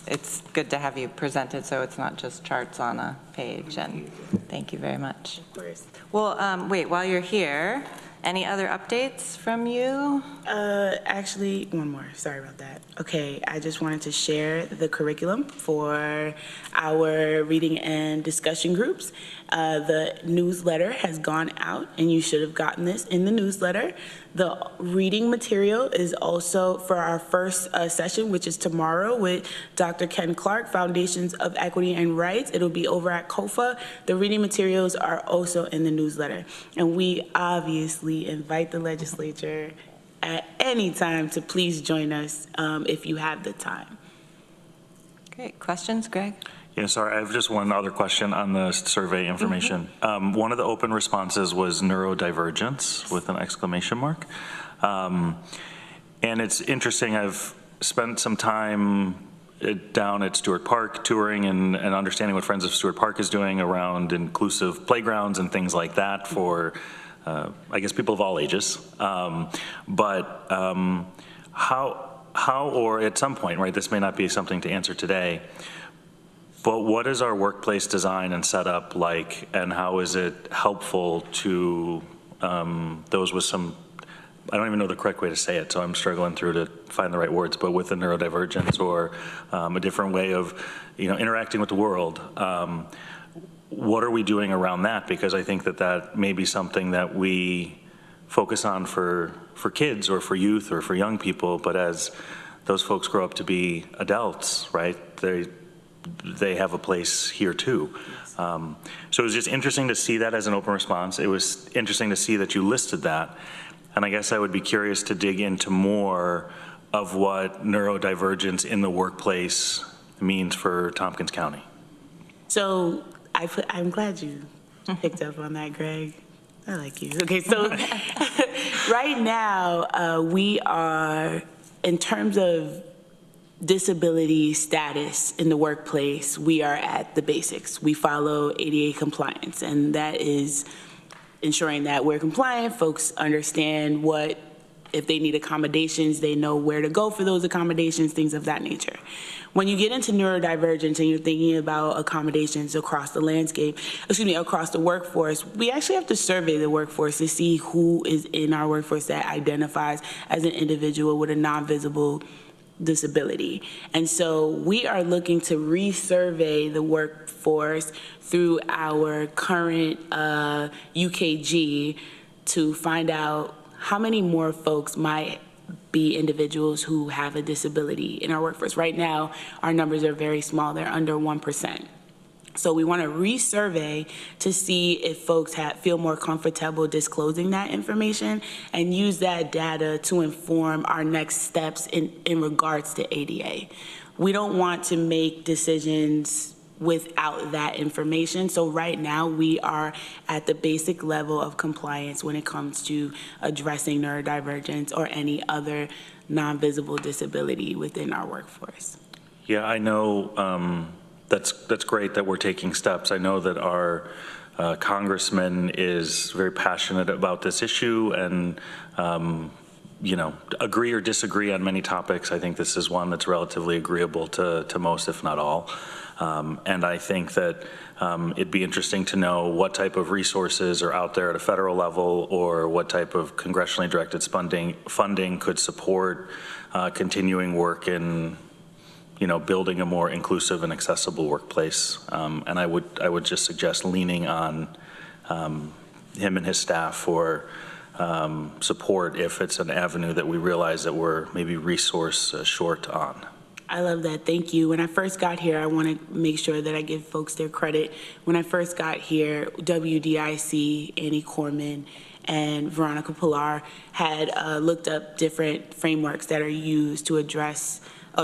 it's good to have you presented so it's not just charts on a page, and thank you very much. Of course. Well, wait, while you're here, any other updates from you? Actually, one more. Sorry about that. Okay, I just wanted to share the curriculum for our reading and discussion groups. The newsletter has gone out, and you should have gotten this in the newsletter. The reading material is also for our first session, which is tomorrow with Dr. Ken Clark, Foundations of Equity and Rights. It'll be over at COFA. The reading materials are also in the newsletter. And we obviously invite the legislature at any time to please join us if you have the time. Great. Questions, Greg? Yeah, sorry, I have just one other question on the survey information. One of the open responses was neurodivergence with an exclamation mark. And it's interesting, I've spent some time down at Stewart Park touring and understanding what Friends of Stewart Park is doing around inclusive playgrounds and things like that for, I guess, people of all ages. How, or at some point, right, this may not be something to answer today, but what is our workplace design and setup like, and how is it helpful to those with some, I don't even know the correct way to say it, so I'm struggling through to find the right words, but with a neurodivergence or a different way of, interacting with the world. What are we doing around that? Because I think that may be something that we focus on for kids or for youth or for young people, but as those folks grow up to be adults, right, they have a place here too. So it was just interesting to see that as an open response. It was interesting to see that you listed that. And I guess I would be curious to dig into more of what neurodivergence in the workplace means for Tompkins County. So I'm glad you picked up on that, Greg. I like you. Okay, so right now we are, in terms of disability status in the workplace, we are at the basics. We follow ADA compliance, and that is ensuring that we're compliant. Folks understand if they need accommodations, they know where to go for those accommodations, things of that nature. When you get into neurodivergence and you're thinking about accommodations across the landscape, across the workforce, we actually have to survey the workforce to see who is in our workforce that identifies as an individual with a non-visible disability. And so we are looking to resurvey the workforce through our current UKG to find out how many more folks might be individuals who have a disability in our workforce. Right now, our numbers are very small. They're under 1%. So we want to resurvey to see if folks feel more comfortable disclosing that information and use that data to inform our next steps in regards to ADA. We don't want to make decisions without that information. So right now we are at the basic level of compliance when it comes to addressing neurodivergence or any other non-visible disability within our workforce. Yeah, I know that's great that we're taking steps. I know that our congressman is very passionate about this issue and agree or disagree on many topics. I think this is one that's relatively agreeable to most, if not all. And I think that it'd be interesting to know what type of resources are out there at a federal level or what type of congressionally directed funding could support continuing work in building a more inclusive and accessible workplace. And I would just suggest leaning on him and his staff for support if it's an avenue that we realize that we're maybe resource short on. I love that. Thank you. When I first got here, I want to make sure that I give folks their credit. When I first got here, WDIC, Annie Corman, and Veronica Pilar had looked up different frameworks that are used to address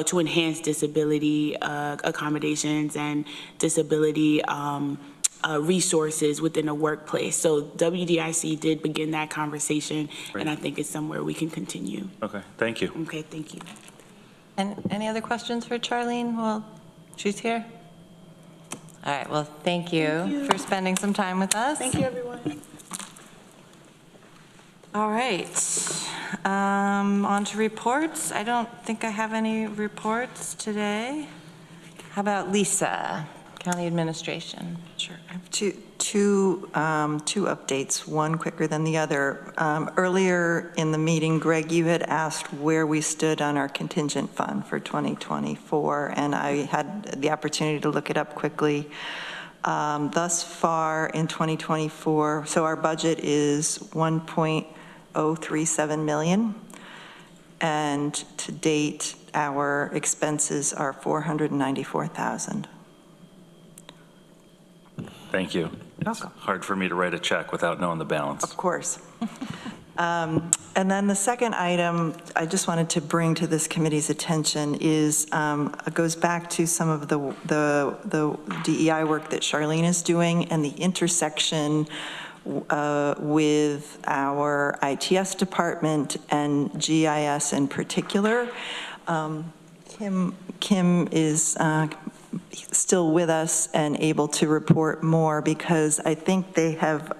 to enhance disability accommodations and disability resources within a workplace. So WDIC did begin that conversation, and I think it's somewhere we can continue. Okay, thank you. Okay, thank you. And any other questions for Charlene while she's here? All right, well, thank you for spending some time with us. Thank you, everyone. All right, on to reports. I don't think I have any reports today. How about Lisa, County Administration? Sure. I have two updates, one quicker than the other. Earlier in the meeting, Greg, you had asked where we stood on our contingent fund for 2024, and I had the opportunity to look it up quickly. Thus far in 2024, so our budget is 1.037 million, and to date, our expenses are 494,000. Thank you. It's hard for me to write a check without knowing the balance. Of course. And then the second item I just wanted to bring to this committee's attention is, goes back to some of the DEI work that Charlene is doing and the intersection with our ITS department and GIS in particular. Kim is still with us and able to report more, because I think they have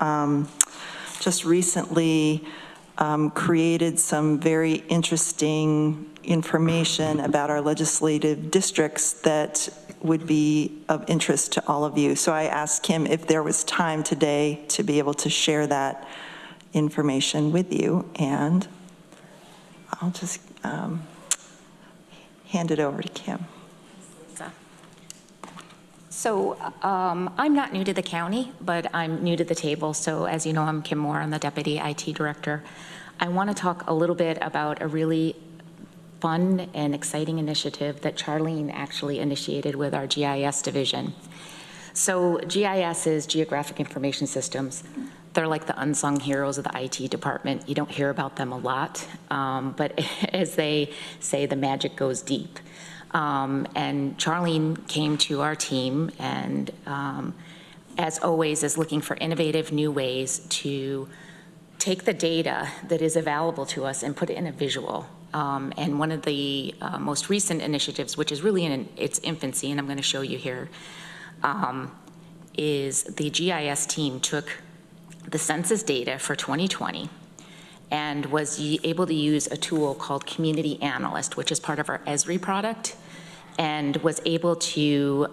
just recently created some very interesting information about our legislative districts that would be of interest to all of you. So I asked Kim if there was time today to be able to share that information with you, and I'll just hand it over to Kim. So I'm not new to the county, but I'm new to the table. So as you know, I'm Kim Moore. I'm the Deputy IT Director. I want to talk a little bit about a really fun and exciting initiative that Charlene actually initiated with our GIS division. So GIS is Geographic Information Systems. They're like the unsung heroes of the IT department. You don't hear about them a lot, but as they say, the magic goes deep. And Charlene came to our team and, as always, is looking for innovative new ways to take the data that is available to us and put it in a visual. And one of the most recent initiatives, which is really in its infancy, and I'm going to show you here, is the GIS team took the census data for 2020 and was able to use a tool called Community Analyst, which is part of our Esri product, and was able to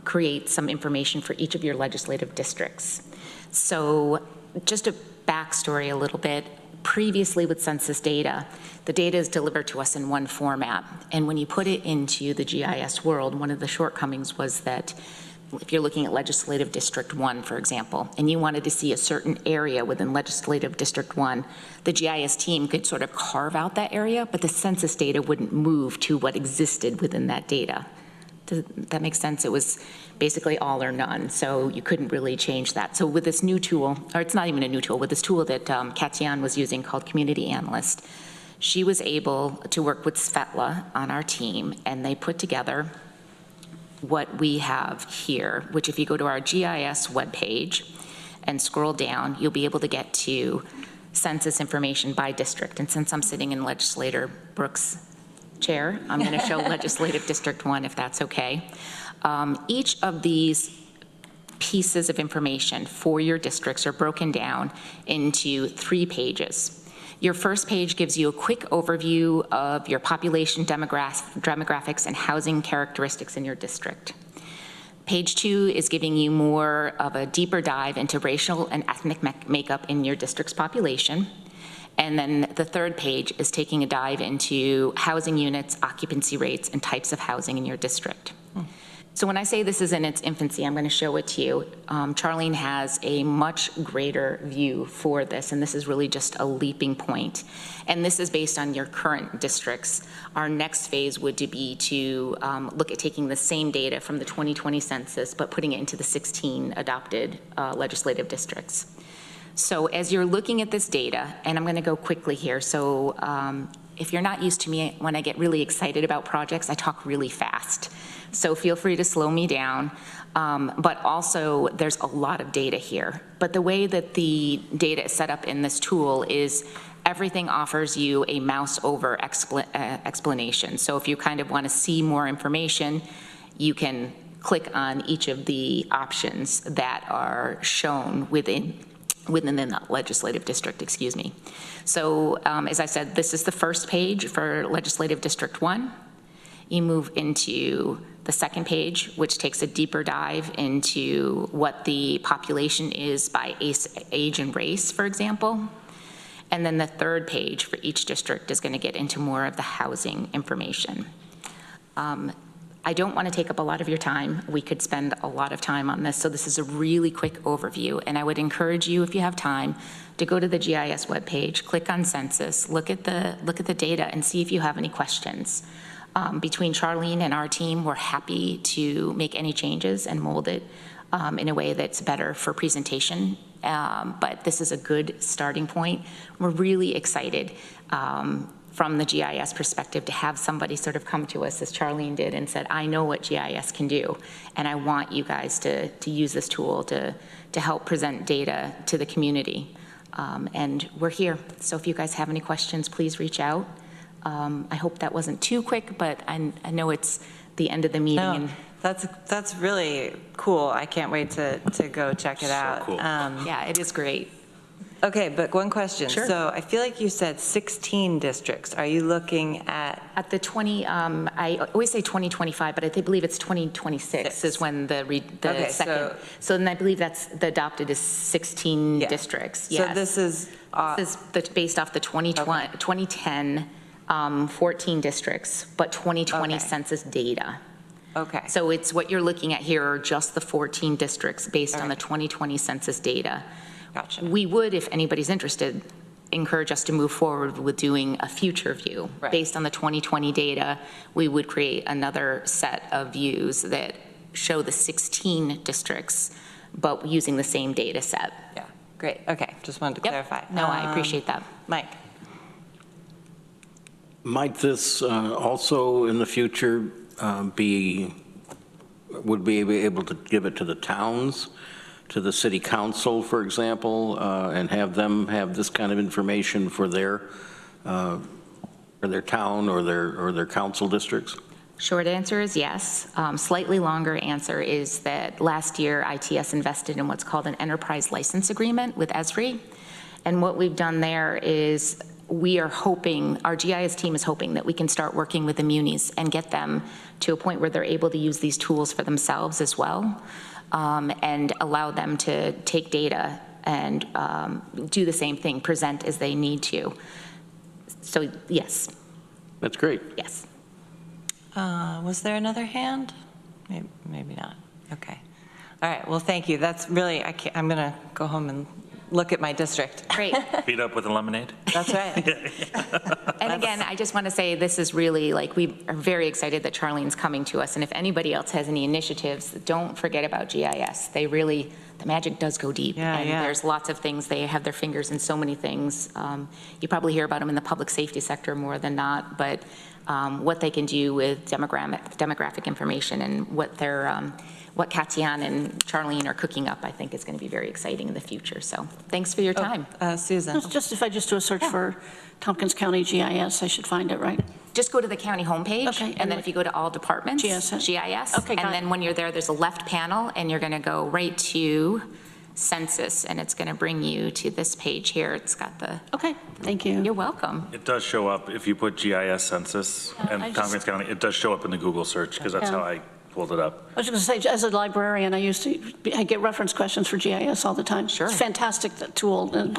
create some information for each of your legislative districts. So just a backstory a little bit. Previously with census data, the data is delivered to us in one format. And when you put it into the GIS world, one of the shortcomings was that if you're looking at Legislative District 1, for example, and you wanted to see a certain area within Legislative District 1, the GIS team could sort of carve out that area, but the census data wouldn't move to what existed within that data. Does that make sense? It was basically all or none, so you couldn't really change that. So with this new tool, or it's not even a new tool, with this tool that Katian was using called Community Analyst, she was able to work with Svetla on our team, and they put together what we have here, which if you go to our GIS webpage and scroll down, you'll be able to get to census information by district. And since I'm sitting in Legislator Brooks' chair, I'm going to show Legislative District 1, if that's okay. Each of these pieces of information for your districts are broken down into 3 pages. Your first page gives you a quick overview of your population demographics and housing characteristics in your district. Page 2 is giving you more of a deeper dive into racial and ethnic makeup in your district's population. And then the third page is taking a dive into housing units, occupancy rates, and types of housing in your district. So when I say this is in its infancy, I'm going to show it to you. Charlene has a much greater view for this, and this is really just a leaping point. And this is based on your current districts. Our next phase would be to look at taking the same data from the 2020 census, but putting it into the 16 adopted legislative districts. So as you're looking at this data, and I'm going to go quickly here, so if you're not used to me, when I get really excited about projects, I talk really fast. So feel free to slow me down. But also, there's a lot of data here. But the way that the data is set up in this tool is everything offers you a mouse over explanation. So if you kind of want to see more information, you can click on each of the options that are shown within the legislative district, excuse me. So as I said, this is the first page for Legislative District 1. You move into the second page, which takes a deeper dive into what the population is by age and race, for example. And then the third page for each district is going to get into more of the housing information. I don't want to take up a lot of your time. We could spend a lot of time on this, so this is a really quick overview, and I would encourage you, if you have time, to go to the GIS webpage, click on census, look at the data, and see if you have any questions. Between Charlene and our team, we're happy to make any changes and mold it in a way that's better for presentation, but this is a good starting point. We're really excited from the GIS perspective to have somebody sort of come to us, as Charlene did, and said, I know what GIS can do, and I want you guys to use this tool to help present data to the community. And we're here, so if you guys have any questions, please reach out. I hope that wasn't too quick, but I know it's the end of the meeting. No, that's really cool. I can't wait to go check it out. Cool. Yeah, it is great. Okay, but one question. Sure. So I feel like you said 16 districts. Are you looking at the 20, I always say 2025, but I believe it's 2026 is when the Okay, second. So then I believe that's, the adopted is 16 districts. Yes. So this is based off the 2010 14 districts, but 2020 census data. Okay. So it's what you're looking at here are just the 14 districts based on the 2020 census data. Gotcha. We would, if anybody's interested, encourage us to move forward with doing a future view. Right. Based on the 2020 data, we would create another set of views that show the 16 districts, but using the same data set. Yeah, great. Okay, just wanted to clarify. No, I appreciate that. Mike? Might this also in the future would be able to give it to the towns, to the city council, for example, and have them have this kind of information for their town or their council districts? Short answer is yes. Slightly longer answer is that last year ITS invested in what's called an enterprise license agreement with Esri. And what we've done there is we are hoping, our GIS team is hoping that we can start working with the munis and get them to a point where they're able to use these tools for themselves as well. And allow them to take data and do the same thing, present as they need to. So yes. That's great. Yes. Was there another hand? Maybe not. Okay. All right, well, thank you. That's really, I'm going to go home and look at my district. Great. Beat up with a lemonade? That's right. And again, I just want to say this is really, like, we are very excited that Charlene's coming to us. And if anybody else has any initiatives, don't forget about GIS. They really, the magic does go deep. And there's lots of things. They have their fingers in so many things. You probably hear about them in the public safety sector more than not, but what they can do with demographic information and what they're, what Katian and Charlene are cooking up, I think is going to be very exciting in the future. So thanks for your time. Susan. If I just do a search for Tompkins County GIS, I should find it, right? Just go to the county homepage, Okay, and then if you go to all departments, GIS. and Okay, got then it. when you're there, there's a left panel, and you're going to go right to census, and it's going to bring you to this page here. It's got the. Okay, thank you. You're welcome. It does show up, if you put GIS census and Tompkins County, it does show up in the Google search, because that's how I pulled it up. I was just going to say, as a librarian, I get reference questions for GIS all the time. Sure. It's fantastic, that tool. And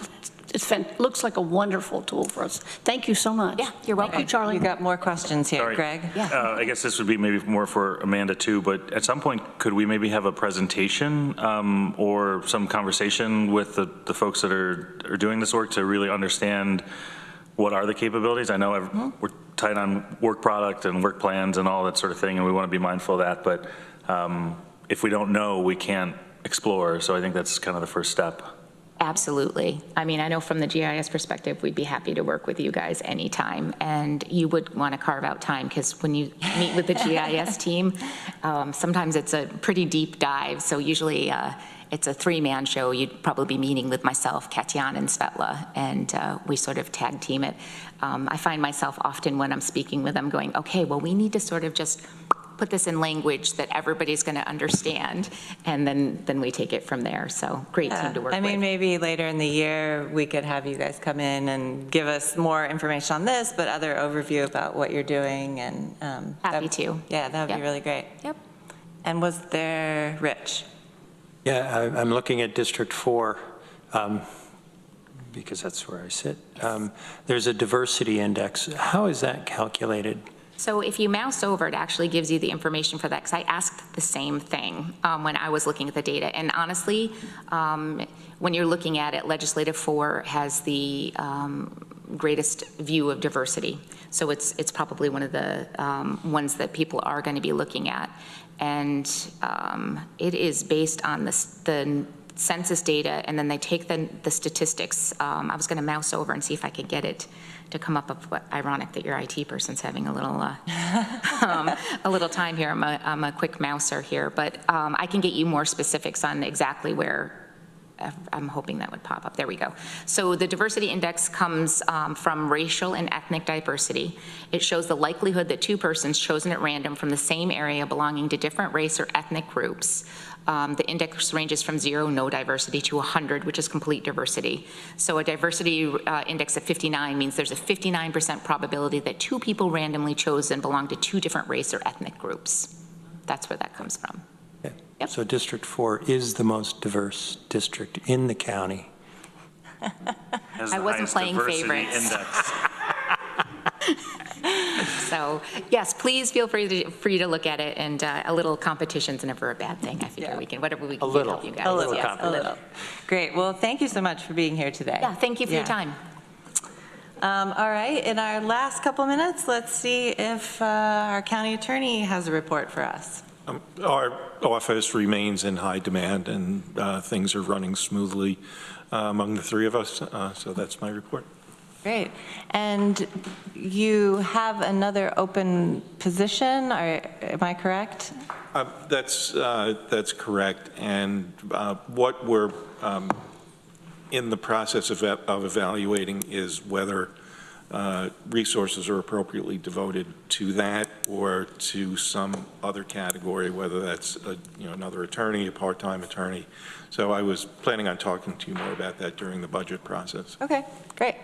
looks like a wonderful tool for us. Thank you so much. Yeah, you're welcome. Thank you, Charlie. You got more questions here, Sorry. Greg? I guess this would be maybe more for Amanda too, but at some point, could we maybe have a presentation or some conversation with the folks that are doing this work to really understand what are the capabilities? I know we're tight on work product and work plans and all that sort of thing, and we want to be mindful of that, but if we don't know, we can't explore, so I think that's kind of the first step. Absolutely. I mean, I know from the GIS perspective, we'd be happy to work with you guys anytime, and you would want to carve out time, because when you meet with the GIS team, sometimes it's a pretty deep dive, so usually it's a three-man show. You'd probably be meeting with myself, Katian, and Svetla, and we sort of tag team it. I find myself often when I'm speaking with them going, okay, well, we need to sort of just put this in language that everybody's going to understand, and then we take it from there. So great team to work with. I mean, maybe later in the year, we could have you guys come in and give us more information on this, but other overview about what you're doing, and Happy to. Yeah, that would Yep. be really great. Yep. And was there, Rich? Yeah, I'm looking at District 4, because that's where I sit. There's a diversity index. How is that calculated? So if you mouse over, it actually gives you the information for that, because I asked the same thing when I was looking at the data. And honestly, when you're looking at it, Legislative 4 has the greatest view of diversity. So it's probably one of the ones that people are going to be looking at. And it is based on the census data, and then they take the statistics. I was going to mouse over and see if I could get it to come up with what, ironic that your IT person's having a little a little time here. I'm a quick mouser here, but I can get you more specifics on exactly where. I'm hoping that would pop up. There we go. So the diversity index comes from racial and ethnic diversity. It shows the likelihood that two persons chosen at random from the same area belonging to different race or ethnic groups. The index ranges from 0, no diversity, to 100, which is complete diversity. So a diversity index of 59 means there's a 59% probability that two people randomly chosen belong to two different race or ethnic groups. That's where that comes from. Okay. Yep. So District 4 is the most diverse district in the county. I wasn't playing favorites. Index. So yes, please feel free to look at it, and a little competition's never a bad thing. I figure we can, whatever we can do to help you guys. A little, Yes, a little. Great. Well, thank you so much for being here today. Yeah, thank you for your time. All right, in our last couple minutes, let's see if our county attorney has a report for us. Our office remains in high demand, and things are running smoothly among the three of us, so that's my report. Great. And you have another open position, or am I correct? That's correct, and what we're in the process of evaluating is whether resources are appropriately devoted to that or to some other category, whether that's another attorney, a part-time attorney. So I was planning on talking to you more about that during the budget process. Okay, great.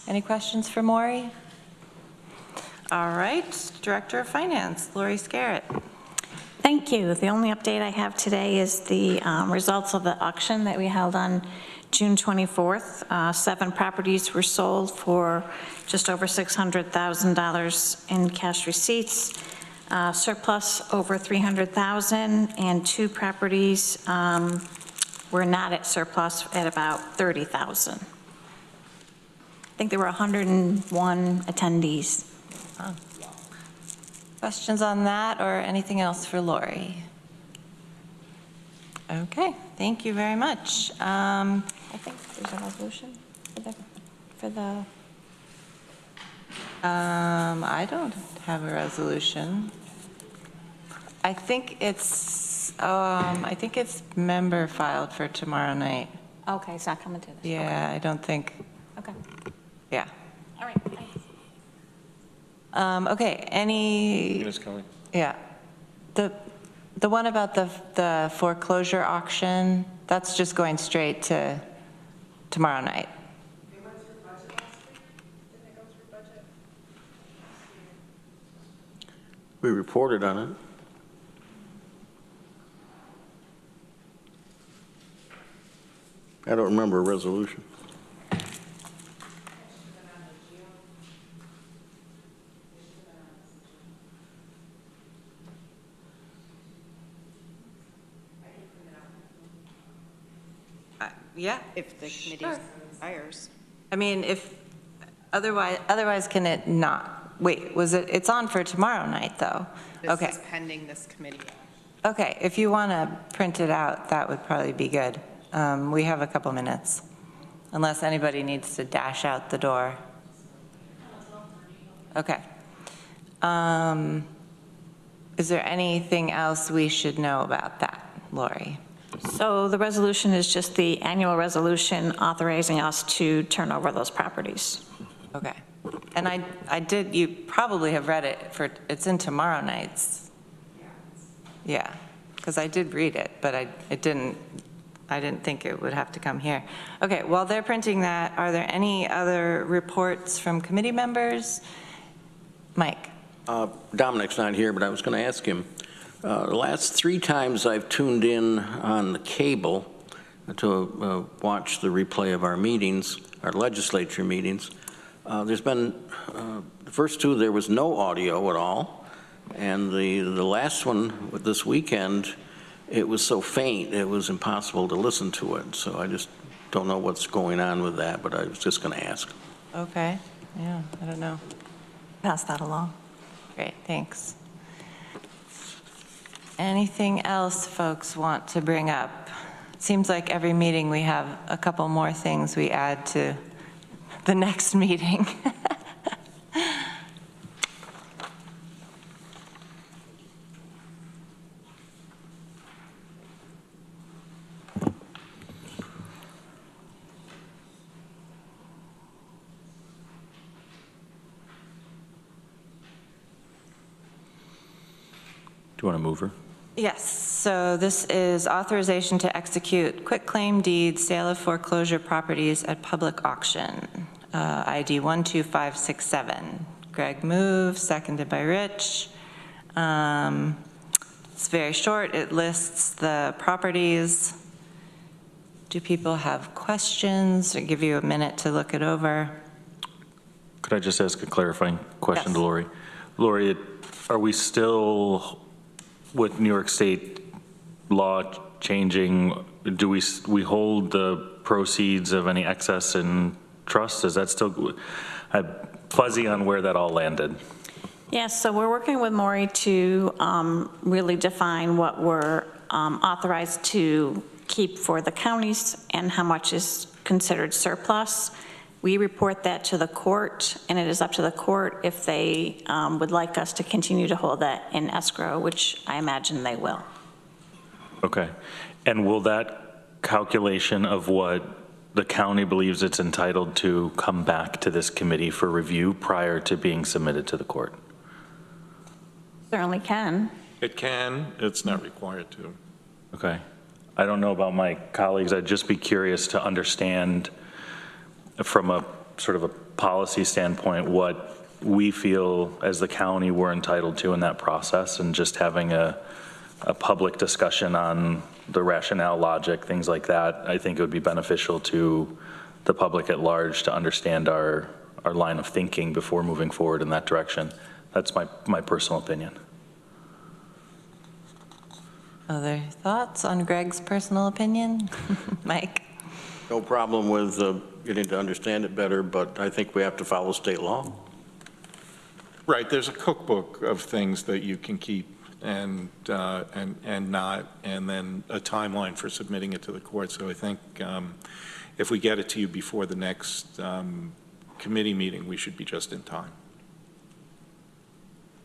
Any questions for Maury? All right, Director of Finance, Lori Scarrett. Thank you. The only update I have today is the results of the auction that we held on June 24th. 7 properties were sold for just over $600,000 in cash receipts, surplus over $300,000, and 2 properties were not at surplus at about $30,000. I think there were 101 attendees. Oh. Questions on that or anything else for Lori? Okay, thank you very much. I think there's a resolution for the. I don't have a resolution. I think it's member filed for tomorrow night. Okay, it's not coming to this. Yeah, I don't think. Okay. Yeah. All right, thanks. Okay, any, Ms. Kelly? yeah. The one about the foreclosure auction, that's just going straight to tomorrow night. They went through budget last week? Didn't they go through budget? We reported on it. I don't remember a resolution. Yeah. If the committee desires. I mean, if, otherwise can it not? Wait, it's on for tomorrow night, though? Okay. This is pending this committee. Okay, if you want to print it out, that would probably be good. We have a couple minutes, unless anybody needs to dash out the door. Okay. Is there anything else we should know about that, Lori? So the resolution is just the annual resolution authorizing us to turn over those properties. Okay. And I did, you probably have read it, it's in tomorrow night's Yeah, because I did read it, but I didn't think it would have to come here. Okay, while they're printing that, are there any other reports from committee members? Mike? Dominic's not here, but I was going to ask him. The last 3 times I've tuned in on the cable to watch the replay of our meetings, our legislature meetings, there's been, the first 2, there was no audio at all. And the last one this weekend, it was so faint, it was impossible to listen to it. So I just don't know what's going on with that, but I was just going to ask. Okay, yeah, I don't know. Pass that along. Great, thanks. Anything else folks want to bring up? It seems like every meeting we have a couple more things we add to the next meeting. Do you want to move her? Yes, so this is authorization to execute quitclaim deed, sale of foreclosure properties at public auction, ID 12567. Greg moved, seconded by Rich. It's very short. It lists the properties. Do people have questions? I'll give you a minute to look it over. Could I just ask a clarifying question Yes. to Lori? Lori, are we still, with New York State law changing, do we hold the proceeds of any excess in trust? Is that still, I'm fuzzy on where that all landed. Yes, so we're working with Maury to really define what we're authorized to keep for the counties and how much is considered surplus. We report that to the court, and it is up to the court if they would like us to continue to hold that in escrow, which I imagine they will. Okay. And will that calculation of what the county believes it's entitled to come back to this committee for review prior to being submitted to the court? Certainly can. It can, it's not required to. Okay. I don't know about my colleagues. I'd just be curious to understand from a sort of a policy standpoint what we feel as the county we're entitled to in that process, and just having a public discussion on the rationale, logic, things like that. I think it would be beneficial to the public at large to understand our line of thinking before moving forward in that direction. That's my personal opinion. Other thoughts on Greg's personal opinion? Mike? No problem with getting to understand it better, but I think we have to follow state law. Right, there's a cookbook of things that you can keep and not, and then a timeline for submitting it to the court. So I think if we get it to you before the next committee meeting, we should be just in time.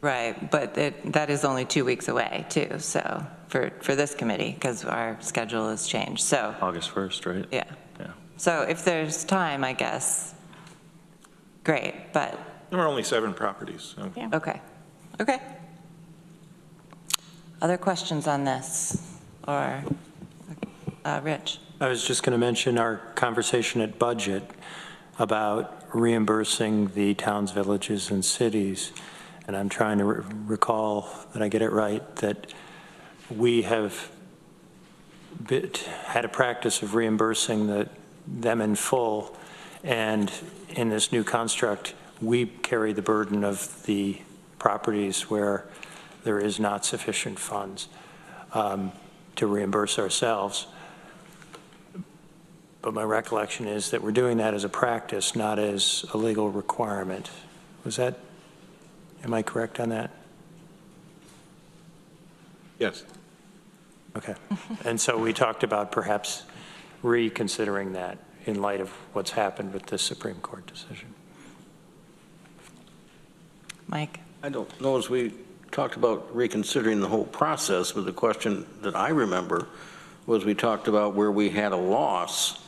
Right, but that is only 2 weeks away too, so for this committee, because our schedule has changed, so. August 1st, right? Yeah. Yeah. So if there's time, I guess, great, but. There are only 7 properties, so. Yeah. Okay, okay. Other questions on this, or, Rich? I was just going to mention our conversation at budget about reimbursing the towns, villages, and cities. And I'm trying to recall that I get it right, that we have had a practice of reimbursing them in full. And in this new construct, we carry the burden of the properties where there is not sufficient funds to reimburse ourselves. But my recollection is that we're doing that as a practice, not as a legal requirement. Am I correct on that? Yes. Okay. And so we talked about perhaps reconsidering that in light of what's happened with this Supreme Court decision. Mike? I don't know, as we talked about reconsidering the whole process, but the question that I remember was we talked about where we had a loss,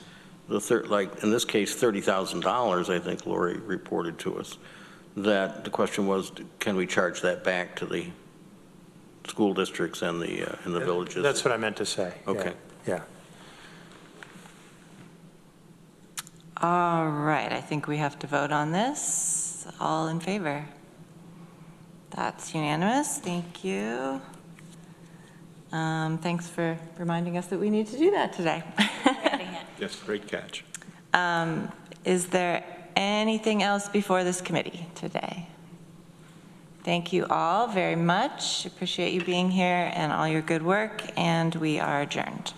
like in this case, $30,000, I think Lori reported to us, that the question was, can we charge that back to the school districts and the villages. That's what I meant to say. Yeah. Okay. Yeah. All right, I think we have to vote on this. All in favor? That's unanimous. Thank you. Thanks for reminding us that we need to do that today. Yes, great catch. Is there anything else before this committee today? Thank you all very much. Appreciate you being here and all your good work, and we are adjourned.